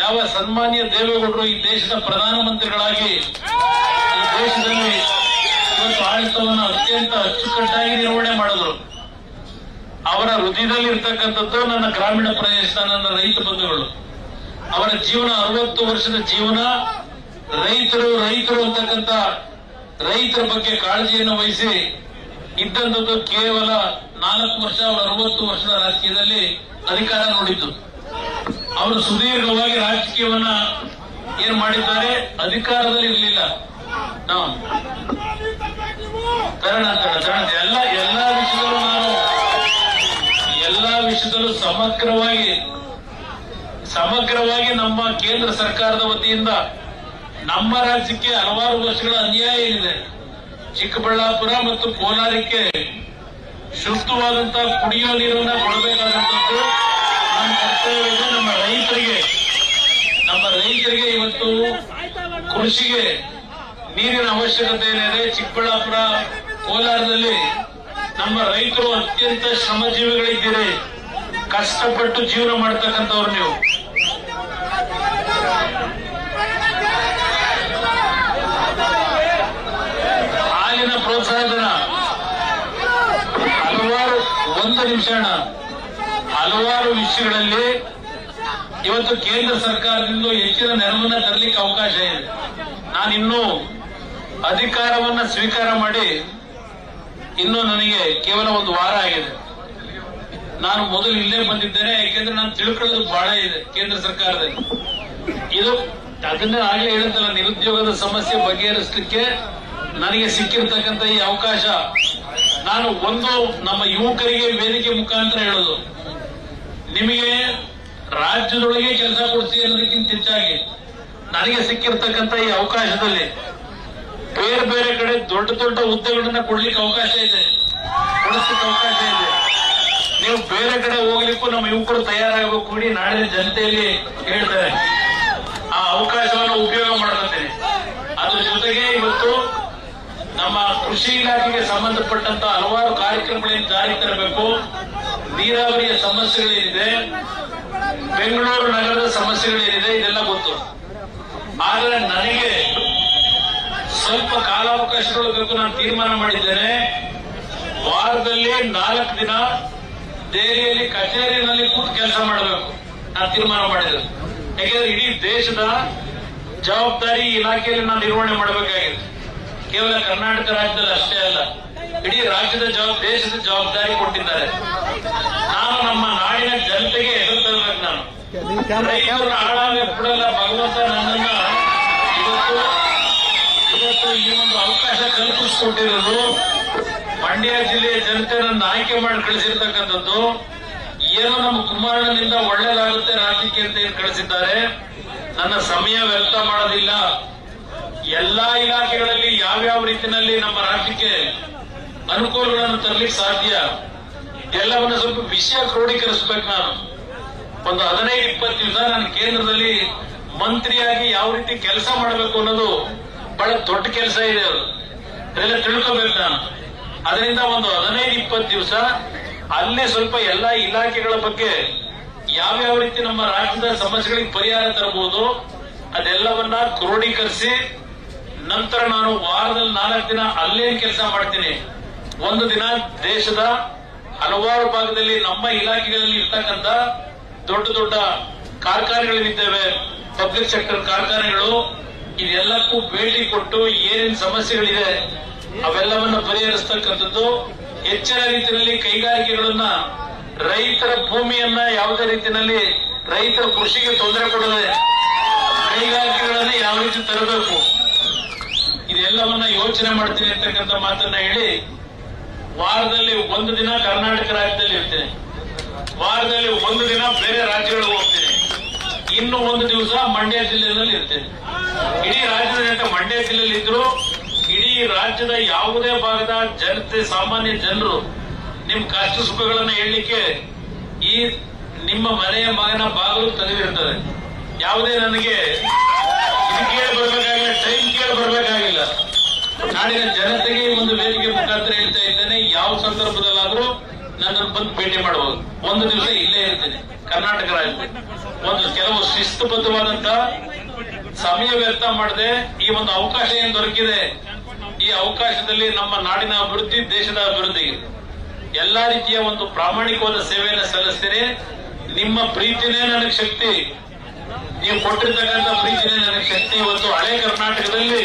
ಯಾವ ಸನ್ಮಾನ್ಯ ದೇವೇಗೌಡರು ಈ ದೇಶದ ಪ್ರಧಾನಮಂತ್ರಿಗಳಾಗಿ ಈ ದೇಶದಲ್ಲಿ ಇವತ್ತು ಆಡಳಿತವನ್ನು ಅತ್ಯಂತ ಅಚ್ಚುಕಟ್ಟಾಗಿ ನಿರ್ವಹಣೆ ಮಾಡಿದ್ರು. ಅವರ ಹೃದಯದಲ್ಲಿ ಇರ್ತಕ್ಕಂಥದ್ದು ನನ್ನ ಗ್ರಾಮೀಣ ಪ್ರದೇಶದ ನನ್ನ ರೈತ ಬಂಧುಗಳು. ಅವರ ಜೀವನ 60 ವರ್ಷದ ಜೀವನ ರೈತರು ಅಂತಕ್ಕಂಥ ರೈತರ ಬಗ್ಗೆ ಕಾಳಜಿಯನ್ನು ವಹಿಸಿ ಇದ್ದಂಥದ್ದು ಕೇವಲ 4 ವರ್ಷ. ಅವರು 60 ವರ್ಷದ ರಾಜಕೀಯದಲ್ಲಿ ಅಧಿಕಾರ ನೋಡಿದ್ದು. ಅವರು ಸುದೀರ್ಘವಾಗಿ ರಾಜಕೀಯವನ್ನ ಏನ್ ಮಾಡಿದ್ದಾರೆ, ಅಧಿಕಾರದಲ್ಲಿ ಇರಲಿಲ್ಲ. ಎಲ್ಲಾ ವಿಷಯದಲ್ಲೂ ಸಮಗ್ರವಾಗಿ ನಮ್ಮ ಕೇಂದ್ರ ಸರ್ಕಾರದ ವತಿಯಿಂದ ನಮ್ಮ ರಾಜ್ಯಕ್ಕೆ ಹಲವಾರು ವರ್ಷಗಳ ಅನ್ಯಾಯ ಏನಿದೆ. ಚಿಕ್ಕಬಳ್ಳಾಪುರ ಮತ್ತು ಕೋಲಾರಕ್ಕೆ ಶುದ್ಧವಾದಂತಹ ಕುಡಿಯುವ ನೀರನ್ನ ಕೊಡಬೇಕಾದಂತದ್ದು ನಮ್ಮ ಕರ್ತವ್ಯವಿದೆ. ನಮ್ಮ ರೈತರಿಗೆ ಇವತ್ತು ಕೃಷಿಗೆ ನೀರಿನ ಅವಶ್ಯಕತೆ ಏನಿದೆ. ಚಿಕ್ಕಬಳ್ಳಾಪುರ ಕೋಲಾರದಲ್ಲಿ ನಮ್ಮ ರೈತರು ಅತ್ಯಂತ ಶ್ರಮಜೀವಿಗಳಿದ್ದೀರಿ, ಕಷ್ಟಪಟ್ಟು ಜೀವನ ಮಾಡ್ತಕ್ಕಂಥವ್ರು ನೀವು. ಹಾಲಿನ ಪ್ರೋತ್ಸಾಹಧನ ಹಲವಾರು ವಿಷಯಗಳಲ್ಲಿ ಇವತ್ತು ಕೇಂದ್ರ ಸರ್ಕಾರದಿಂದ ಹೆಚ್ಚಿನ ನೆರವನ್ನ ತರಲಿಕ್ಕೆ ಅವಕಾಶ ಇದೆ. ನಾನಿನ್ನೂ ಅಧಿಕಾರವನ್ನ ಸ್ವೀಕಾರ ಮಾಡಿ ಇನ್ನೂ ನನಗೆ ಕೇವಲ ಒಂದು ವಾರ ಆಗಿದೆ. ನಾನು ಮೊದಲು ಇಲ್ಲೇ ಬಂದಿದ್ದೇನೆ, ಯಾಕೆಂದ್ರೆ ನಾನು ತಿಳ್ಕೊಳ್ಳೋದು ಬಹಳ ಇದೆ ಕೇಂದ್ರ ಸರ್ಕಾರದಲ್ಲಿ. ಇದು ಅದನ್ನ ಆಗ್ಲೇ ಹೇಳುತ್ತಲ್ಲ, ನಿರುದ್ಯೋಗದ ಸಮಸ್ಯೆ ಬಗೆಹರಿಸಲಿಕ್ಕೆ ನನಗೆ ಸಿಕ್ಕಿರ್ತಕ್ಕಂಥ ಈ ಅವಕಾಶ. ನಾನು ನಮ್ಮ ಯುವಕರಿಗೆ ವೇದಿಕೆ ಮುಖಾಂತರ ಹೇಳೋದು, ನಿಮಗೆ ರಾಜ್ಯದೊಳಗೆ ಕೆಲಸ ಕೊಡಿಸಿ ಅನ್ನೋದಕ್ಕಿಂತ ಹೆಚ್ಚಾಗಿ ನನಗೆ ಸಿಕ್ಕಿರ್ತಕ್ಕಂಥ ಈ ಅವಕಾಶದಲ್ಲಿ ಬೇರೆ ಬೇರೆ ಕಡೆ ದೊಡ್ಡ ದೊಡ್ಡ ಹುದ್ದೆಗಳನ್ನ ಕೊಡ್ಲಿಕ್ಕೆ ಅವಕಾಶ ಇದೆ, ಕೊಡಿಸ್ಲಿಕ್ಕೆ ಅವಕಾಶ ಇದೆ. ನೀವು ಬೇರೆ ಕಡೆ ಹೋಗ್ಲಿಕ್ಕೂ ನಮ್ಮ ಯುವಕರು ತಯಾರಾಗಬೇಕು. ಇಡೀ ನಾಡಿನ ಜನತೆಯಲ್ಲಿ ಹೇಳ್ತಾರೆ, ಆ ಅವಕಾಶವನ್ನು ಉಪಯೋಗ ಮಾಡ್ಕೊತೇನೆ. ಅದ್ರ ಜೊತೆಗೆ ಇವತ್ತು ನಮ್ಮ ಕೃಷಿ ಇಲಾಖೆಗೆ ಸಂಬಂಧಪಟ್ಟಂತ ಹಲವಾರು ಕಾರ್ಯಕ್ರಮಗಳನ್ನು ಜಾರಿ ತರಬೇಕು. ನೀರಾವರಿಯ ಸಮಸ್ಯೆಗಳೇನಿದೆ, ಬೆಂಗಳೂರು ನಗರದ ಸಮಸ್ಯೆಗಳೇನಿದೆ, ಇದೆಲ್ಲ ಗೊತ್ತು. ಆದರೆ ನನಗೆ ಸ್ವಲ್ಪ ಕಾಲಾವಕಾಶಗಳು ಬೇಕು. ನಾನು ತೀರ್ಮಾನ ಮಾಡಿದ್ದೇನೆ, ವಾರದಲ್ಲಿ 4 ದಿನ ದೆಹಲಿಯಲ್ಲಿ ಕಚೇರಿಯಲ್ಲಿ ಕೂತು ಕೆಲಸ ಮಾಡಬೇಕು. ನಾನು ತೀರ್ಮಾನ ಮಾಡಿದ್ದೇನೆ. ಯಾಕೆಂದ್ರೆ ಇಡೀ ದೇಶದ ಜವಾಬ್ದಾರಿ ಇಲಾಖೆಯಲ್ಲಿ ನಾನು ನಿರ್ವಹಣೆ ಮಾಡಬೇಕಾಗಿದೆ. ಕೇವಲ ಕರ್ನಾಟಕ ರಾಜ್ಯದಲ್ಲಿ ಅಷ್ಟೇ ಅಲ್ಲ, ಇಡೀ ರಾಜ್ಯದ ದೇಶದ ಜವಾಬ್ದಾರಿ ಕೊಟ್ಟಿದ್ದಾರೆ. ನಾನು ನಮ್ಮ ನಾಡಿನ ಜನತೆಗೆ ಎದುರು ತರಬೇಕು. ನಾನು ರೈತರನ್ನ ಹಾಳಾಗಿ ಬಿಡಲ್ಲ. ಭಗವಂತ ನನ್ನನ್ನ ಇವತ್ತು ಈ ಒಂದು ಅವಕಾಶ ಕಲ್ಪಿಸಿಕೊಟ್ಟಿರೋದು, ಮಂಡ್ಯ ಜಿಲ್ಲೆಯ ಜನತೆ ನನ್ನ ಆಯ್ಕೆ ಮಾಡಿ ಕಳಿಸಿರ್ತಕ್ಕಂಥದ್ದು, ಏನೋ ನಮ್ಮ ಕುಮಾರಣ್ಣನಿಂದ ಒಳ್ಳೇದಾಗುತ್ತೆ ರಾಜ್ಯಕ್ಕೆ ಅಂತ ಏನು ಕಳಿಸಿದ್ದಾರೆ. ನನ್ನ ಸಮಯ ವ್ಯರ್ಥ ಮಾಡೋದಿಲ್ಲ. ಎಲ್ಲಾ ಇಲಾಖೆಗಳಲ್ಲಿ ಯಾವ್ಯಾವ ರೀತಿಯಲ್ಲಿ ನಮ್ಮ ರಾಜ್ಯಕ್ಕೆ ಅನುಕೂಲಗಳನ್ನು ತರಲಿಕ್ಕೆ ಸಾಧ್ಯ, ಎಲ್ಲವನ್ನ ಸ್ವಲ್ಪ ವಿಷಯ ಕ್ರೋಢೀಕರಿಸಬೇಕು. ನಾನು ಒಂದು 15-20 ದಿವಸ ನಾನು ಕೇಂದ್ರದಲ್ಲಿ ಮಂತ್ರಿಯಾಗಿ ಯಾವ ರೀತಿ ಕೆಲಸ ಮಾಡಬೇಕು ಅನ್ನೋದು ಬಹಳ ದೊಡ್ಡ ಕೆಲಸ ಇದೆ. ಅದೆಲ್ಲ ತಿಳ್ಕೋಬೇಕು ನಾನು. ಅದರಿಂದ ಒಂದು 15-20 ದಿವಸ ಅಲ್ಲೇ ಸ್ವಲ್ಪ ಎಲ್ಲಾ ಇಲಾಖೆಗಳ ಬಗ್ಗೆ ಯಾವ್ಯಾವ ರೀತಿ ನಮ್ಮ ರಾಜ್ಯದ ಸಮಸ್ಯೆಗಳಿಗೆ ಪರಿಹಾರ ತರಬಹುದು ಅದೆಲ್ಲವನ್ನ ಕ್ರೋಢೀಕರಿಸಿ, ನಂತರ ನಾನು ವಾರದಲ್ಲಿ 4 ದಿನ ಅಲ್ಲೇ ಕೆಲಸ ಮಾಡ್ತೀನಿ. ಒಂದು ದಿನ ದೇಶದ ಹಲವಾರು ಭಾಗದಲ್ಲಿ ನಮ್ಮ ಇಲಾಖೆಗಳಲ್ಲಿ ಇರ್ತಕ್ಕಂಥ ದೊಡ್ಡ ದೊಡ್ಡ ಕಾರ್ಖಾನೆಗಳಿದ್ದೇವೆ, ಪಬ್ಲಿಕ್ ಸೆಕ್ಟರ್ ಕಾರ್ಖಾನೆಗಳು, ಇದೆಲ್ಲಕ್ಕೂ ಭೇಟಿ ಕೊಟ್ಟು ಏನೇನು ಸಮಸ್ಯೆಗಳಿದೆ ಅವೆಲ್ಲವನ್ನ ಪರಿಹರಿಸತಕ್ಕಂಥದ್ದು. ಹೆಚ್ಚಿನ ರೀತಿಯಲ್ಲಿ ಕೈಗಾರಿಕೆಗಳನ್ನ, ರೈತರ ಭೂಮಿಯನ್ನ ಯಾವುದೇ ರೀತಿಯಲ್ಲಿ ರೈತರ ಕೃಷಿಗೆ ತೊಂದರೆ ಕೊಡದೆ ಕೈಗಾರಿಕೆಗಳನ್ನ ಯಾವ ರೀತಿ ತರಬೇಕು, ಇದೆಲ್ಲವನ್ನ ಯೋಚನೆ ಮಾಡ್ತೀನಿ ಅಂತಕ್ಕಂಥ ಮಾತನ್ನ ಹೇಳಿ, ವಾರದಲ್ಲಿ 1 ದಿನ ಕರ್ನಾಟಕ ರಾಜ್ಯದಲ್ಲಿ ಇರ್ತೇನೆ, ವಾರದಲ್ಲಿ 1 ದಿನ ಬೇರೆ ರಾಜ್ಯಗಳಿಗೆ ಹೋಗ್ತೇನೆ, ಇನ್ನು 1 ದಿವಸ ಮಂಡ್ಯ ಜಿಲ್ಲೆಯಲ್ಲಿ ಇರ್ತೇನೆ. ಇಡೀ ರಾಜ್ಯದ ಜನತೆ ಮಂಡ್ಯ ಜಿಲ್ಲೆಯಲ್ಲಿ ಇದ್ರು, ಇಡೀ ರಾಜ್ಯದ ಯಾವುದೇ ಭಾಗದ ಜನತೆ, ಸಾಮಾನ್ಯ ಜನರು ನಿಮ್ ಕಷ್ಟ ಸುಖಗಳನ್ನ ಹೇಳಲಿಕ್ಕೆ ಈ ನಿಮ್ಮ ಮನೆಯ ಮಗನ ಬಾಗಿಲು ತೆರೆದಿರ್ತದೆ. ಯಾವುದೇ ನನಗೆ ಇದು ಕೇಳಿ ಬರ್ಬೇಕಾಗಿಲ್ಲ, ಟೈಮ್ ಕೇಳಿ ಬರ್ಬೇಕಾಗಿಲ್ಲ. ನಾಡಿನ ಜನತೆಗೆ ಒಂದು ವೇದಿಕೆ ಮುಖಾಂತರ ಹೇಳ್ತಾ ಇದ್ದೇನೆ, ಯಾವ ಸಂದರ್ಭದಲ್ಲಾದ್ರೂ ನನ್ನನ್ನು ಬಂದು ಭೇಟಿ ಮಾಡಬಹುದು. 1 ದಿವಸ ಇಲ್ಲೇ ಇರ್ತೇನೆ ಕರ್ನಾಟಕ ರಾಜ್ಯದಲ್ಲಿ. ಒಂದು ಕೆಲವು ಶಿಸ್ತುಬದ್ಧವಾದಂತ ಸಮಯ ವ್ಯರ್ಥ ಮಾಡದೆ ಈ ಒಂದು ಅವಕಾಶ ಏನು ದೊರಕಿದೆ, ಈ ಅವಕಾಶದಲ್ಲಿ ನಮ್ಮ ನಾಡಿನ ಅಭಿವೃದ್ಧಿ, ದೇಶದ ಅಭಿವೃದ್ಧಿಗೆ ಎಲ್ಲಾ ರೀತಿಯ ಒಂದು ಪ್ರಾಮಾಣಿಕವಾದ ಸೇವೆಯನ್ನು ಸಲ್ಲಿಸ್ತೇನೆ. ನಿಮ್ಮ ಪ್ರೀತಿನೇ ನನಗೆ ಶಕ್ತಿ, ನೀವು ಕೊಟ್ಟಿರ್ತಕ್ಕಂಥ ಪ್ರೀತಿನೇ ನನಗೆ ಶಕ್ತಿ. ಇವತ್ತು ಹಳೆ ಕರ್ನಾಟಕದಲ್ಲಿ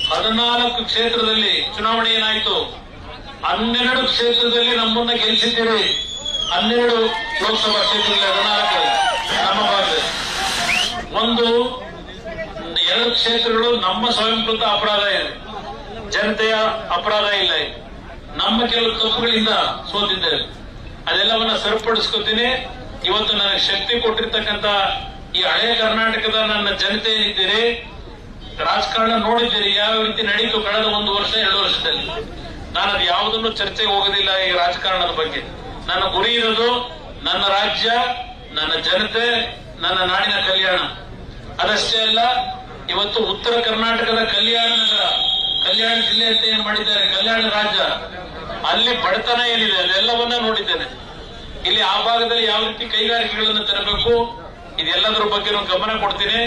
14 ಕ್ಷೇತ್ರದಲ್ಲಿ ಚುನಾವಣೆ ಏನಾಯ್ತು, 12 ಕ್ಷೇತ್ರದಲ್ಲಿ ನಮ್ಮನ್ನ ಗೆಲ್ಲಿಸಿದ್ದೀರಿ. 12 ಲೋಕಸಭಾ ಕ್ಷೇತ್ರದಲ್ಲಿ 14 ನಮ್ಮ ಭಾಗದಲ್ಲಿ, 2 ಕ್ಷೇತ್ರಗಳು ನಮ್ಮ ಸ್ವಯಂಕೃತ ಅಪರಾಧ ಇದೆ. ಜನತೆಯ ಅಪರಾಧ ಇಲ್ಲ. ನಮ್ಮ ಕೆಲವು ತಪ್ಪುಗಳಿಂದ ಸೋತಿದ್ದೇವೆ. ಅದೆಲ್ಲವನ್ನ ಸರಿಪಡಿಸ್ಕೊತೀನಿ. ಇವತ್ತು ನನಗೆ ಶಕ್ತಿ ಕೊಟ್ಟಿರ್ತಕ್ಕಂಥ ಈ ಹಳೆಯ ಕರ್ನಾಟಕದ ನನ್ನ ಜನತೆ ಏನಿದ್ದೀರಿ, ರಾಜಕಾರಣ ನೋಡಿದ್ದೀರಿ ಯಾವ ರೀತಿ ನಡೀತು ಕಳೆದ 1 ವರ್ಷ 2 ವರ್ಷದಲ್ಲಿ. ನಾನು ಅದು ಯಾವುದನ್ನು ಚರ್ಚೆಗೆ ಹೋಗೋದಿಲ್ಲ ಈ ರಾಜಕಾರಣದ ಬಗ್ಗೆ. ನನ್ನ ಗುರಿ ಇರೋದು ನನ್ನ ರಾಜ್ಯ, ನನ್ನ ಜನತೆ, ನನ್ನ ನಾಡಿನ ಕಲ್ಯಾಣ. ಅದಷ್ಟೇ ಅಲ್ಲ, ಇವತ್ತು ಉತ್ತರ ಕರ್ನಾಟಕದ ಕಲ್ಯಾಣ ನಗರ, ಕಲ್ಯಾಣ ಜಿಲ್ಲೆ ಅಂತ ಏನ್ ಮಾಡಿದ್ದಾರೆ, ಕಲ್ಯಾಣ ರಾಜ್ಯ, ಅಲ್ಲಿ ಬಡತನ ಏನಿದೆ ಅದೆಲ್ಲವನ್ನ ನೋಡಿದ್ದೇನೆ. ಇಲ್ಲಿ ಆ ಭಾಗದಲ್ಲಿ ಯಾವ ರೀತಿ ಕೈಗಾರಿಕೆಗಳನ್ನು ತರಬೇಕು ಇದೆಲ್ಲದರ ಬಗ್ಗೆ ಗಮನ ಕೊಡ್ತೀನಿ.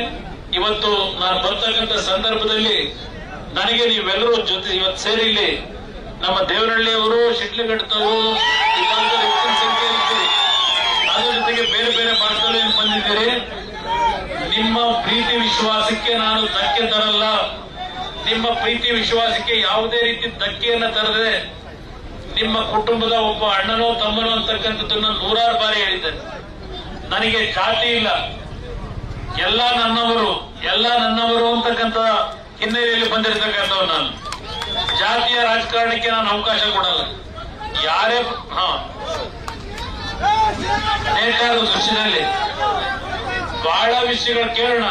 ಇವತ್ತು ನಾನು ಬರ್ತಕ್ಕಂಥ ಸಂದರ್ಭದಲ್ಲಿ ನನಗೆ ನೀವೆಲ್ಲರೂ ಜೊತೆ ಇವತ್ತು ಸೇರಿ ಇಲ್ಲಿ ನಮ್ಮ ದೇವನಹಳ್ಳಿಯವರು, ಶಿಡ್ಲಘಟ್ಟದವರು ಹೆಚ್ಚಿನ ಸಂಖ್ಯೆ ಇರ್ತೀರಿ. ಅದ್ರ ಜೊತೆಗೆ ಬೇರೆ ಬೇರೆ ಭಾಗದಲ್ಲಿ ಬಂದಿದ್ದೀರಿ. ನಿಮ್ಮ ಪ್ರೀತಿ ವಿಶ್ವಾಸಕ್ಕೆ ನಾನು ಧಕ್ಕೆ ತರಲ್ಲ. ನಿಮ್ಮ ಪ್ರೀತಿ ವಿಶ್ವಾಸಕ್ಕೆ ಯಾವುದೇ ರೀತಿ ಧಕ್ಕೆಯನ್ನ ತರದೆ ನಿಮ್ಮ ಕುಟುಂಬದ ಒಬ್ಬ ಅಣ್ಣನೋ ತಮ್ಮನೋ ಅಂತಕ್ಕಂಥದ್ದನ್ನ 100 ಬಾರಿ ಹೇಳಿದ್ದೇನೆ. ನನಗೆ ಜಾತಿ ಇಲ್ಲ, ಎಲ್ಲ ನನ್ನವರು ಅಂತಕ್ಕಂಥ ಹಿನ್ನೆಲೆಯಲ್ಲಿ ಬಂದಿರತಕ್ಕಂಥವ್ರು. ನಾನು ಜಾತಿಯ ರಾಜಕಾರಣಕ್ಕೆ ನಾನು ಅವಕಾಶ ಕೊಡಲ್ಲ. ಯಾರೇ ನೇಕಾರರ ದೃಶ್ಯದಲ್ಲಿ ಬಹಳ ವಿಷಯಗಳು ಕೇಳೋಣ.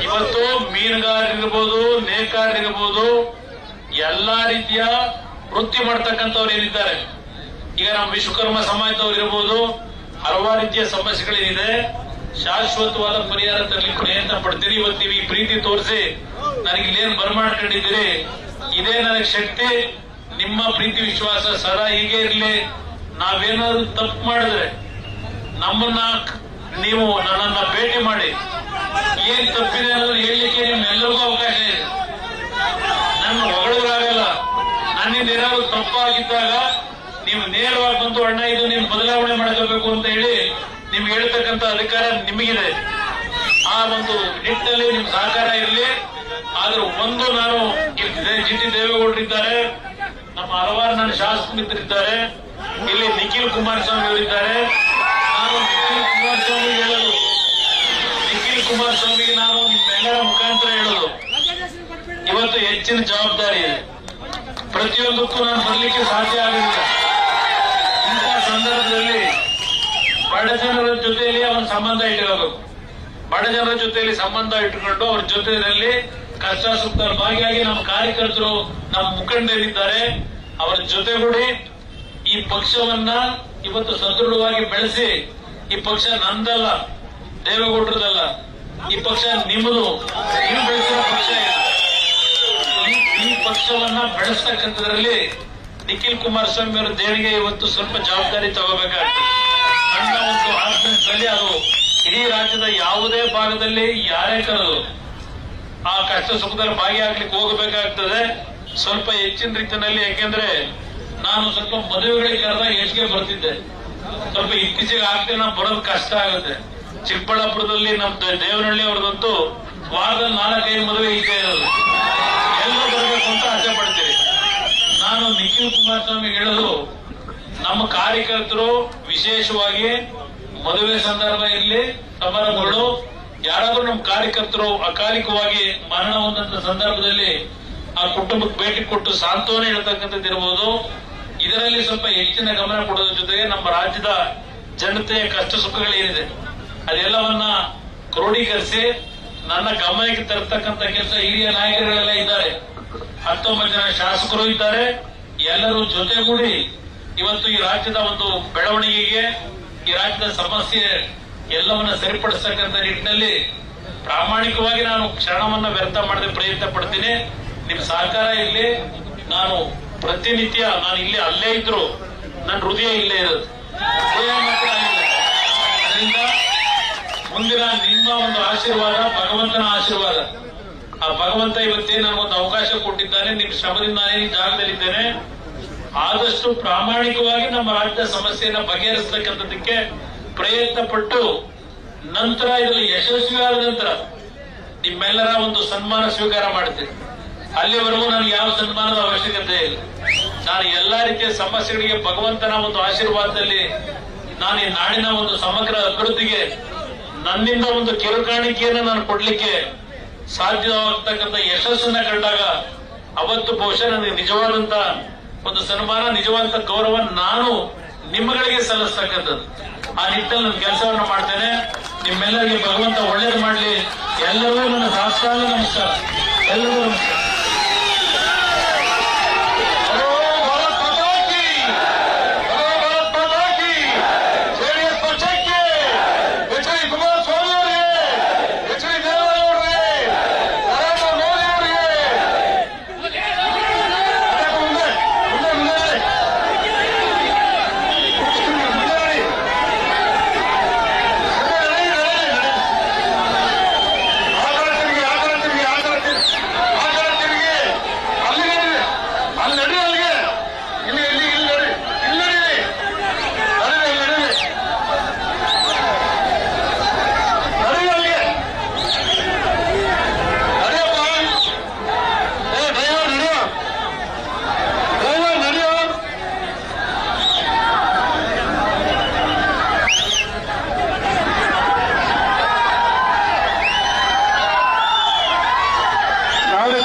ಇವತ್ತು ಮೀನುಗಾರರಿರ್ಬೋದು, ನೇಕಾರರಿರ್ಬೋದು, ಎಲ್ಲಾ ರೀತಿಯ ವೃತ್ತಿ ಮಾಡ್ತಕ್ಕಂಥವ್ರು ಏನಿದ್ದಾರೆ, ಈಗ ನಮ್ಮ ವಿಶ್ವಕರ್ಮ ಸಮಾಜದವ್ರು ಇರ್ಬೋದು, ಹಲವಾರು ರೀತಿಯ ಸಮಸ್ಯೆಗಳೇನಿದೆ ಶಾಶ್ವತವಾದ ಪರಿಹಾರ ತರಲಿಕ್ಕೆ ಪ್ರಯತ್ನ ಪಡ್ತೀರಿ. ಇವತ್ತು ನೀವು ಈ ಪ್ರೀತಿ ತೋರಿಸಿ ನನಗೆ ಇಲ್ಲೇನು ಬರಮಾಡ್ಕೊಂಡಿದ್ದೀರಿ, ಇದೇ ನನಗೆ ಶಕ್ತಿ. ನಿಮ್ಮ ಪ್ರೀತಿ ವಿಶ್ವಾಸ ಸದಾ ಹೀಗೆ ಇರಲಿ. ನಾವೇನಾದ್ರೂ ತಪ್ಪು ಮಾಡಿದ್ರೆ ನೀವು ನನ್ನನ್ನ ಭೇಟಿ ಮಾಡಿ ಏನ್ ತಪ್ಪಿದೆ ಅನ್ನೋದು ಹೇಳಲಿಕ್ಕೆ ನಿಮ್ಮೆಲ್ಲರಿಗೂ ಅವಕಾಶ ಇದೆ. ನನ್ನ ಹೊಗಳಿದ್ರಾಗಲ್ಲ. ನನ್ನಿಂದ ಏನಾದ್ರು ತಪ್ಪಾಗಿದ್ದಾಗ ನೀವು ನೇರವಾಗಿ ಬಂದು ಅಣ್ಣ ಇದು ನೀವು ಬದಲಾವಣೆ ಮಾಡ್ಕೋಬೇಕು ಅಂತ ಹೇಳಿ ನಿಮ್ಗೆ ಹೇಳ್ತಕ್ಕಂಥ ಅಧಿಕಾರ ನಿಮಗಿದೆ. ಆ ಒಂದು ನಿಟ್ಟಿನಲ್ಲಿ ನಿಮ್ ಸಹಕಾರ ಇರಲಿ. ಆದ್ರೆ ಒಂದು ನಾನು ಜಿಟಿ ದೇವೇಗೌಡರಿದ್ದಾರೆ, ನಮ್ಮ ಹಲವಾರು ನನ್ನ ಶಾಸಕ ಮಿತ್ರರಿದ್ದಾರೆ, ಇಲ್ಲಿ ನಿಖಿಲ್ ಕುಮಾರಸ್ವಾಮಿ ಅವರಿದ್ದಾರೆ. ನಾನು ನಿಖಿಲ್ ಕುಮಾರಸ್ವಾಮಿಗೆ ನಾನು ನಿಮ್ಮೆಲ್ಲರ ಮುಖಾಂತರ ಹೇಳೋದು, ಇವತ್ತು ಹೆಚ್ಚಿನ ಜವಾಬ್ದಾರಿ ಇದೆ. ಪ್ರತಿಯೊಂದಕ್ಕೂ ನಾನು ಬರಲಿಕ್ಕೆ ಸಾಧ್ಯ ಆಗಲಿಲ್ಲ. ಇಂತಹ ಸಂದರ್ಭದಲ್ಲಿ ಬಡ ಜನರ ಜೊತೆಯಲ್ಲಿ ಅವನ ಸಂಬಂಧ ಇಟ್ಕೋಬೇಕು. ಬಡ ಜನರ ಜೊತೆಯಲ್ಲಿ ಸಂಬಂಧ ಇಟ್ಟುಕೊಂಡು ಅವ್ರ ಜೊತೆಯಲ್ಲಿ ಕಷ್ಟ ಸುಖ ಭಾಗಿಯಾಗಿ ನಮ್ಮ ಕಾರ್ಯಕರ್ತರು, ನಮ್ಮ ಮುಖಂಡರಿದ್ದಾರೆ, ಅವರ ಜೊತೆಗೂಡಿ ಈ ಪಕ್ಷವನ್ನ ಇವತ್ತು ಸದೃಢವಾಗಿ ಬೆಳೆಸಿ, ಈ ಪಕ್ಷ ನಂದಲ್ಲ, ದೇವೇಗೌಡರದಲ್ಲ, ಈ ಪಕ್ಷ ನಿಮ್ಮದು, ನೀವು ಬೆಳೆಸಿರೋ ಪಕ್ಷ. ಈ ಪಕ್ಷವನ್ನ ಬೆಳೆಸ್ತಕ್ಕಂಥದ್ರಲ್ಲಿ ನಿಖಿಲ್ ಕುಮಾರಸ್ವಾಮಿ ಅವರ ದೇಣಿಗೆ ಇವತ್ತು ಸ್ವಲ್ಪ ಜವಾಬ್ದಾರಿ ತಗೋಬೇಕಾಗ್ತದೆ. ನನ್ನ ಒಂದು ಆತ್ಮದಲ್ಲಿ ಅದು ಇಡೀ ರಾಜ್ಯದ ಯಾವುದೇ ಭಾಗದಲ್ಲಿ ಯಾರೇ ಕರೆದು ಆ ಕಷ್ಟ ಸುಖದಲ್ಲಿ ಭಾಗಿಯಾಗ್ಲಿಕ್ಕೆ ಹೋಗಬೇಕಾಗ್ತದೆ. ಸ್ವಲ್ಪ ಹೆಚ್ಚಿನ ರೀತಿಯಲ್ಲಿ, ಯಾಕೆಂದ್ರೆ ನಾನು ಸ್ವಲ್ಪ ಮದುವೆಗಳಿಗೆ ಕರೆದಾಗ ಹೆಚ್ಚಿಗೆ ಬರ್ತಿದ್ದೆ. ಸ್ವಲ್ಪ ಇತ್ತೀಚೆಗೆ ಆಗ್ತದೆ, ನಾವು ಬರೋದು ಕಷ್ಟ ಆಗುತ್ತೆ. ಚಿಕ್ಕಬಳ್ಳಾಪುರದಲ್ಲಿ ನಮ್ಮ ದೇವನಹಳ್ಳಿ ಅವ್ರದಂತೂ ವಾರದಲ್ಲಿ 4-5 ಮದುವೆ ಇದ್ದೇ ಇರೋದು. ಎಲ್ಲರೂ ಬರಬೇಕು ಅಂತ ಆಸೆ ಪಡ್ತೀರಿ. ನಾನು ನಿಖಿಲ್ ಕುಮಾರಸ್ವಾಮಿ ಹೇಳೋದು, ನಮ್ಮ ಕಾರ್ಯಕರ್ತರು ವಿಶೇಷವಾಗಿ ಮದುವೆ ಸಂದರ್ಭ ಇರಲಿ, ಸಮಾರಂಭಗಳು, ಯಾರಾದ್ರೂ ನಮ್ಮ ಕಾರ್ಯಕರ್ತರು ಅಕಾಲಿಕವಾಗಿ ಮರಣ ಹೊಂದಂತ ಸಂದರ್ಭದಲ್ಲಿ ಆ ಕುಟುಂಬಕ್ಕೆ ಭೇಟಿ ಕೊಟ್ಟು ಸಾಂತ್ವನ ಹೇಳ್ತಕ್ಕಂಥದ್ದು ಇರಬಹುದು. ಇದರಲ್ಲಿ ಸ್ವಲ್ಪ ಹೆಚ್ಚಿನ ಗಮನ ಕೊಡೋದ್ರ ಜೊತೆಗೆ ನಮ್ಮ ರಾಜ್ಯದ ಜನತೆಯ ಕಷ್ಟ ಸುಖಗಳೇನಿದೆ ಅದೆಲ್ಲವನ್ನ ಕ್ರೋಢೀಕರಿಸಿ ನನ್ನ ಗಮನಕ್ಕೆ ತರತಕ್ಕಂಥ ಕೆಲಸ ಹಿರಿಯ ನಾಯಕರುಗಳೆಲ್ಲ ಇದ್ದಾರೆ. 19 ಜನ ಶಾಸಕರು ಇದ್ದಾರೆ. ಎಲ್ಲರೂ ಜೊತೆಗೂಡಿ ಇವತ್ತು ಈ ರಾಜ್ಯದ ಒಂದು ಬೆಳವಣಿಗೆಗೆ, ಈ ರಾಜ್ಯದ ಸಮಸ್ಯೆ ಎಲ್ಲವನ್ನ ಸರಿಪಡಿಸತಕ್ಕಂಥ ನಿಟ್ಟಿನಲ್ಲಿ ಪ್ರಾಮಾಣಿಕವಾಗಿ ನಾನು ಕ್ಷಣವನ್ನ ವ್ಯರ್ಥ ಮಾಡದೆ ಪ್ರಯತ್ನ ಪಡ್ತೀನಿ. ನಿಮ್ ಸಹಕಾರ ಇರಲಿ. ನಾನು ಪ್ರತಿನಿತ್ಯ ನಾನು ಇಲ್ಲಿ ಅಲ್ಲೇ ಇದ್ರು ನನ್ನ ಹೃದಯ ಇಲ್ಲೇ ಇರೋದು, ಅದರಿಂದ ಮುಂದಿನ ನಿಮ್ಮ ಒಂದು ಆಶೀರ್ವಾದ, ಭಗವಂತನ ಆಶೀರ್ವಾದ, ಆ ಭಗವಂತ ಇವತ್ತೇ ನನಗೊಂದು ಅವಕಾಶ ಕೊಟ್ಟಿದ್ದಾನೆ. ನಿಮ್ ಶ್ರಮದಿಂದ ನಾನು ಈ ಜಾಗದಲ್ಲಿದ್ದೇನೆ. ಆದಷ್ಟು ಪ್ರಾಮಾಣಿಕವಾಗಿ ನಮ್ಮ ರಾಜ್ಯದ ಸಮಸ್ಯೆಯನ್ನ ಬಗೆಹರಿಸತಕ್ಕಂಥದ್ದಕ್ಕೆ ಪ್ರಯತ್ನ ಪಟ್ಟು ನಂತರ ಇದರಲ್ಲಿ ಯಶಸ್ವಿಯಾದ ನಂತರ ನಿಮ್ಮೆಲ್ಲರ ಒಂದು ಸನ್ಮಾನ ಸ್ವೀಕಾರ ಮಾಡ್ತೇನೆ. ಅಲ್ಲಿವರೆಗೂ ನನಗೆ ಯಾವ ಸನ್ಮಾನದ ಅವಶ್ಯಕತೆ ಇಲ್ಲ. ನಾನು ಎಲ್ಲಾ ರೀತಿಯ ಸಮಸ್ಯೆಗಳಿಗೆ ಭಗವಂತನ ಒಂದು ಆಶೀರ್ವಾದದಲ್ಲಿ ನಾನು ಈ ನಾಡಿನ ಒಂದು ಸಮಗ್ರ ಅಭಿವೃದ್ಧಿಗೆ ನನ್ನಿಂದ ಒಂದು ಕಿರುಕಾಣಿಕೆಯನ್ನು ನಾನು ಕೊಡ್ಲಿಕ್ಕೆ ಸಾಧ್ಯವಾಗತಕ್ಕಂಥ ಯಶಸ್ಸನ್ನ ಕಂಡಾಗ ಅವತ್ತು ಬಹುಶಃ ನನಗೆ ನಿಜವಾದಂತ ಒಂದು ಸನ್ಮಾನ, ನಿಜವಾದಂತ ಗೌರವ ನಾನು ನಿಮ್ಮಗಳಿಗೆ ಸಲ್ಲಿಸ್ತಕ್ಕಂಥದ್ದು. ಆ ನಿಟ್ಟಲ್ಲಿ ನನ್ನ ಕೆಲಸವನ್ನು ಮಾಡ್ತೇನೆ. ನಿಮ್ಮೆಲ್ಲರಿಗೆ ಭಗವಂತ ಒಳ್ಳೇದು ಮಾಡಲಿ. ಎಲ್ಲರಿಗೂ ನನ್ನ ಸಾಷ್ಟಾಂಗ ನಮಸ್ಕಾರ. ಎಲ್ಲರಿಗೂ ನಮಸ್ಕಾರ.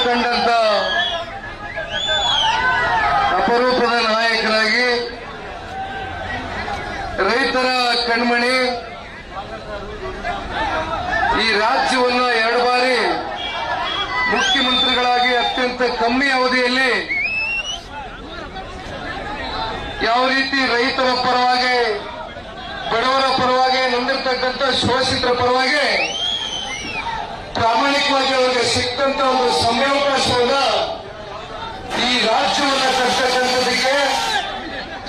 ಕಂಡಂತ ಅಪರೂಪದ ನಾಯಕರಾಗಿ ರೈತರ ಕಣ್ಮಣಿ, ಈ ರಾಜ್ಯವನ್ನು 2 ಬಾರಿ ಮುಖ್ಯಮಂತ್ರಿಗಳಾಗಿ ಅತ್ಯಂತ ಕಮ್ಮಿ ಅವಧಿಯಲ್ಲಿ ಯಾವ ರೀತಿ ರೈತರ ಪರವಾಗಿ, ಬಡವರ ಪರವಾಗಿ, ನೊಂದಿರ್ತಕ್ಕಂಥ ಶೋಷಿತರ ಪರವಾಗಿ ಪ್ರಾಮಾಣಿಕವಾಗಿ ಅವರಿಗೆ ಸಿಕ್ಕಂತ ಒಂದು ಸಮಯಾವಕಾಶವನ್ನ ಈ ರಾಜ್ಯವನ್ನು ಕಟ್ಟತಕ್ಕಂಥದಕ್ಕೆ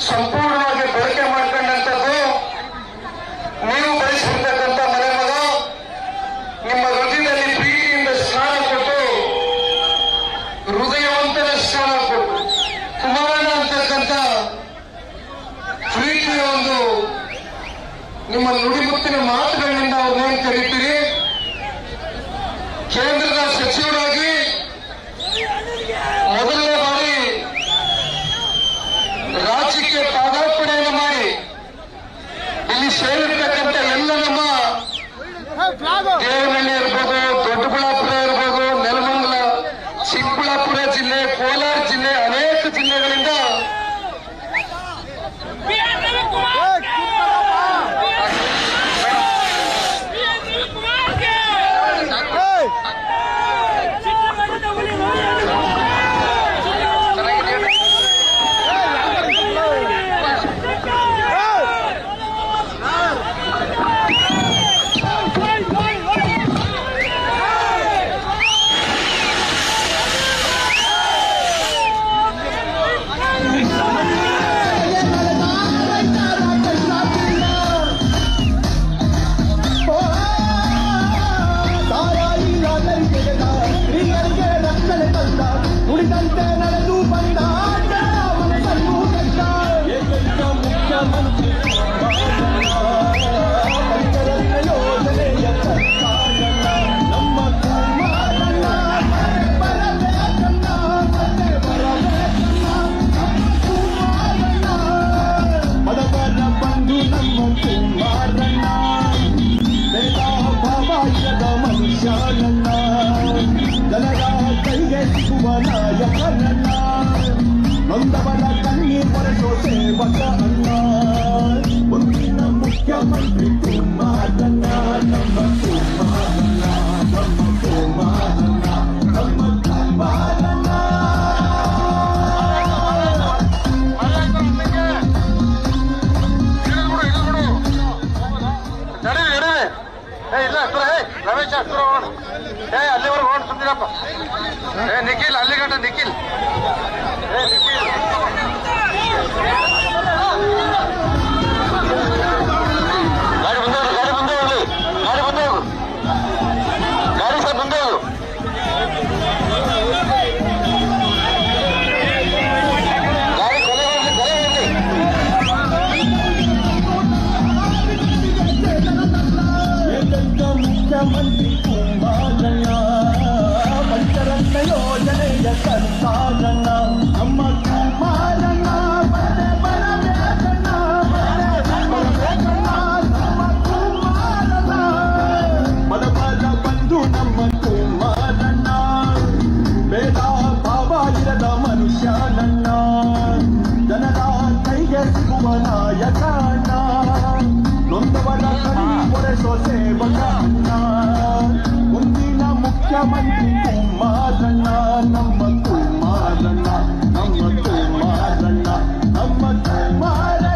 ಸಂಪೂರ್ಣವಾಗಿ ಬಳಕೆ ಮಾಡ್ಕೊಂಡಂಥದ್ದು ನೀವು ಬಯಸಿರ್ತಕ್ಕಂಥ ಮನೆ ಮಗ ನಿಮ್ಮ ಹೃದಯದಲ್ಲಿ ಪ್ರೀತಿಯಿಂದ ಸ್ನಾನ ಕೊಟ್ಟು, ಹೃದಯವಂತರ ಸ್ನಾನ ಕೊಟ್ಟು, ಕುಮಾರಣ್ಣ ಅಂತಕ್ಕಂಥ ಪ್ರೀತಿಯ ಒಂದು ನಿಮ್ಮ ನುಡಿಮುತ್ತಿನ ಮಾತುಗಳಿಂದ ಅವ್ರನ್ನೇನು ಕರೀತೀರಿ, ಕೇಂದ್ರದ ಸಚಿವರಾಗಿ ಮೊದಲನೇ ಬಾರಿ ರಾಜ್ಯಕ್ಕೆ ಪಾದಾರ್ಪಣೆಯನ್ನು ಮಾಡಿ ಇಲ್ಲಿ ಸೇರಿರ್ತಕ್ಕಂಥ ಎಲ್ಲ ನಮ್ಮ ದೇವನಹಳ್ಳಿ ಇರ್ಬೋದು, ದೊಡ್ಡಬಳ್ಳಾಪುರ ಇರ್ಬೋದು, ನೆಲಮಂಗಲ, ಚಿಕ್ಕಬಳ್ಳಾಪುರ ಜಿಲ್ಲೆ, ಕೋಲಾರ ಜಿಲ್ಲೆ, ಅನೇಕ ಜಿಲ್ಲೆಗಳಿಂದ ನೊಂದವರ ಕಣ್ಣೀರ್ ಹೊರಟು ಸೇವಕ ಅನ್ನ, ಮುಂದಿನ ಮುಖ್ಯಮಂತ್ರಿ ಕುಮಾರಣ್ಣ, ನಮ್ಮ ಕುಮಾರಣ್ಣ, ನಮ್ಮ ಕುಮಾರಣ್ಣ, ನಮ್ಮ ಕುಮಾರಣ್ಣ. ಇಲ್ಲ ರಮೇಶ್ ಹತ್ರ ಹೋಗೋಣ. ಅಲ್ಲಿವರೆಗೆ ಹೋಗೋಣ ಸುಂದಿರಪ್ಪ. ನಿಖಿಲ್ ಅಲ್ಲಿ ಗಂಟ ನಿಖಿಲ್. ನಿಖಿಲ್ ಗಾಡಿ ಮುಂದೆ ಹೋಗಿ, ಗಾಡಿ ಮುಂದೆ ಹೋಗಿ, ಗಾಡಿ ಮುಂದೆ ಹೋಗು, ಗಾಡಿ ಸರ್ ಮುಂದೆ ಹೋಗು. ಗಾಡಿ ಕೊಲೆ ಹೋಗಿ, ಕೊಲೆ ಹೋಗಿ. ಮುಖ್ಯಮಂತ್ರಿ ಕುಮಾರಣ್ಣ, ಪಂಚರತ್ನ ಯೋಜನೆಯ ಸರ್ಕಾರಣ್ಣ, ನಮ್ಮ ಕುಮಾರಣ್ಣ. ಸೇವಕ ಅಣ್ಣ ಮುಂದಿನ ಮುಖ್ಯಮಂತ್ರಿ ಕುಮಾರಣ್ಣ ನಮ್ಮ ಕುಮಾರಣ್ಣ ನಮ್ಮ ಕುಮಾರಣ್ಣ ನಮ್ಮ ಕುಮಾರಣ್ಣ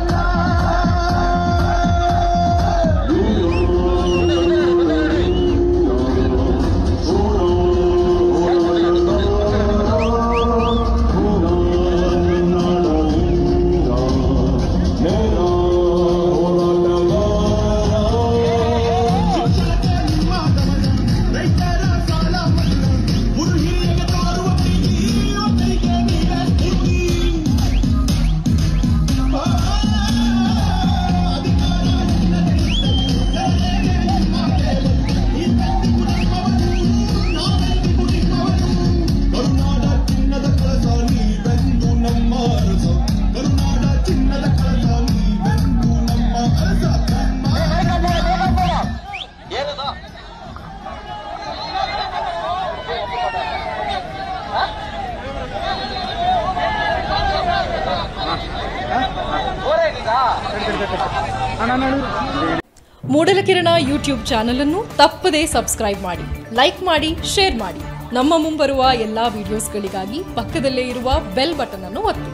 ಮೂಡಲಕಿರಣ ಯೂಟ್ಯೂಬ್ ಚಾನಲ್ ಅನ್ನು ತಪ್ಪದೇ ಸಬ್ಸ್ಕ್ರೈಬ್ ಮಾಡಿ, ಲೈಕ್ ಮಾಡಿ, ಶೇರ್ ಮಾಡಿ. ನಮ್ಮ ಮುಂಬರುವ ಎಲ್ಲಾ ವಿಡಿಯೋಸ್ಗಳಿಗಾಗಿ ಪಕ್ಕದಲ್ಲೇ ಇರುವ ಬೆಲ್ ಬಟನ್ ಅನ್ನು ಒತ್ತಿ.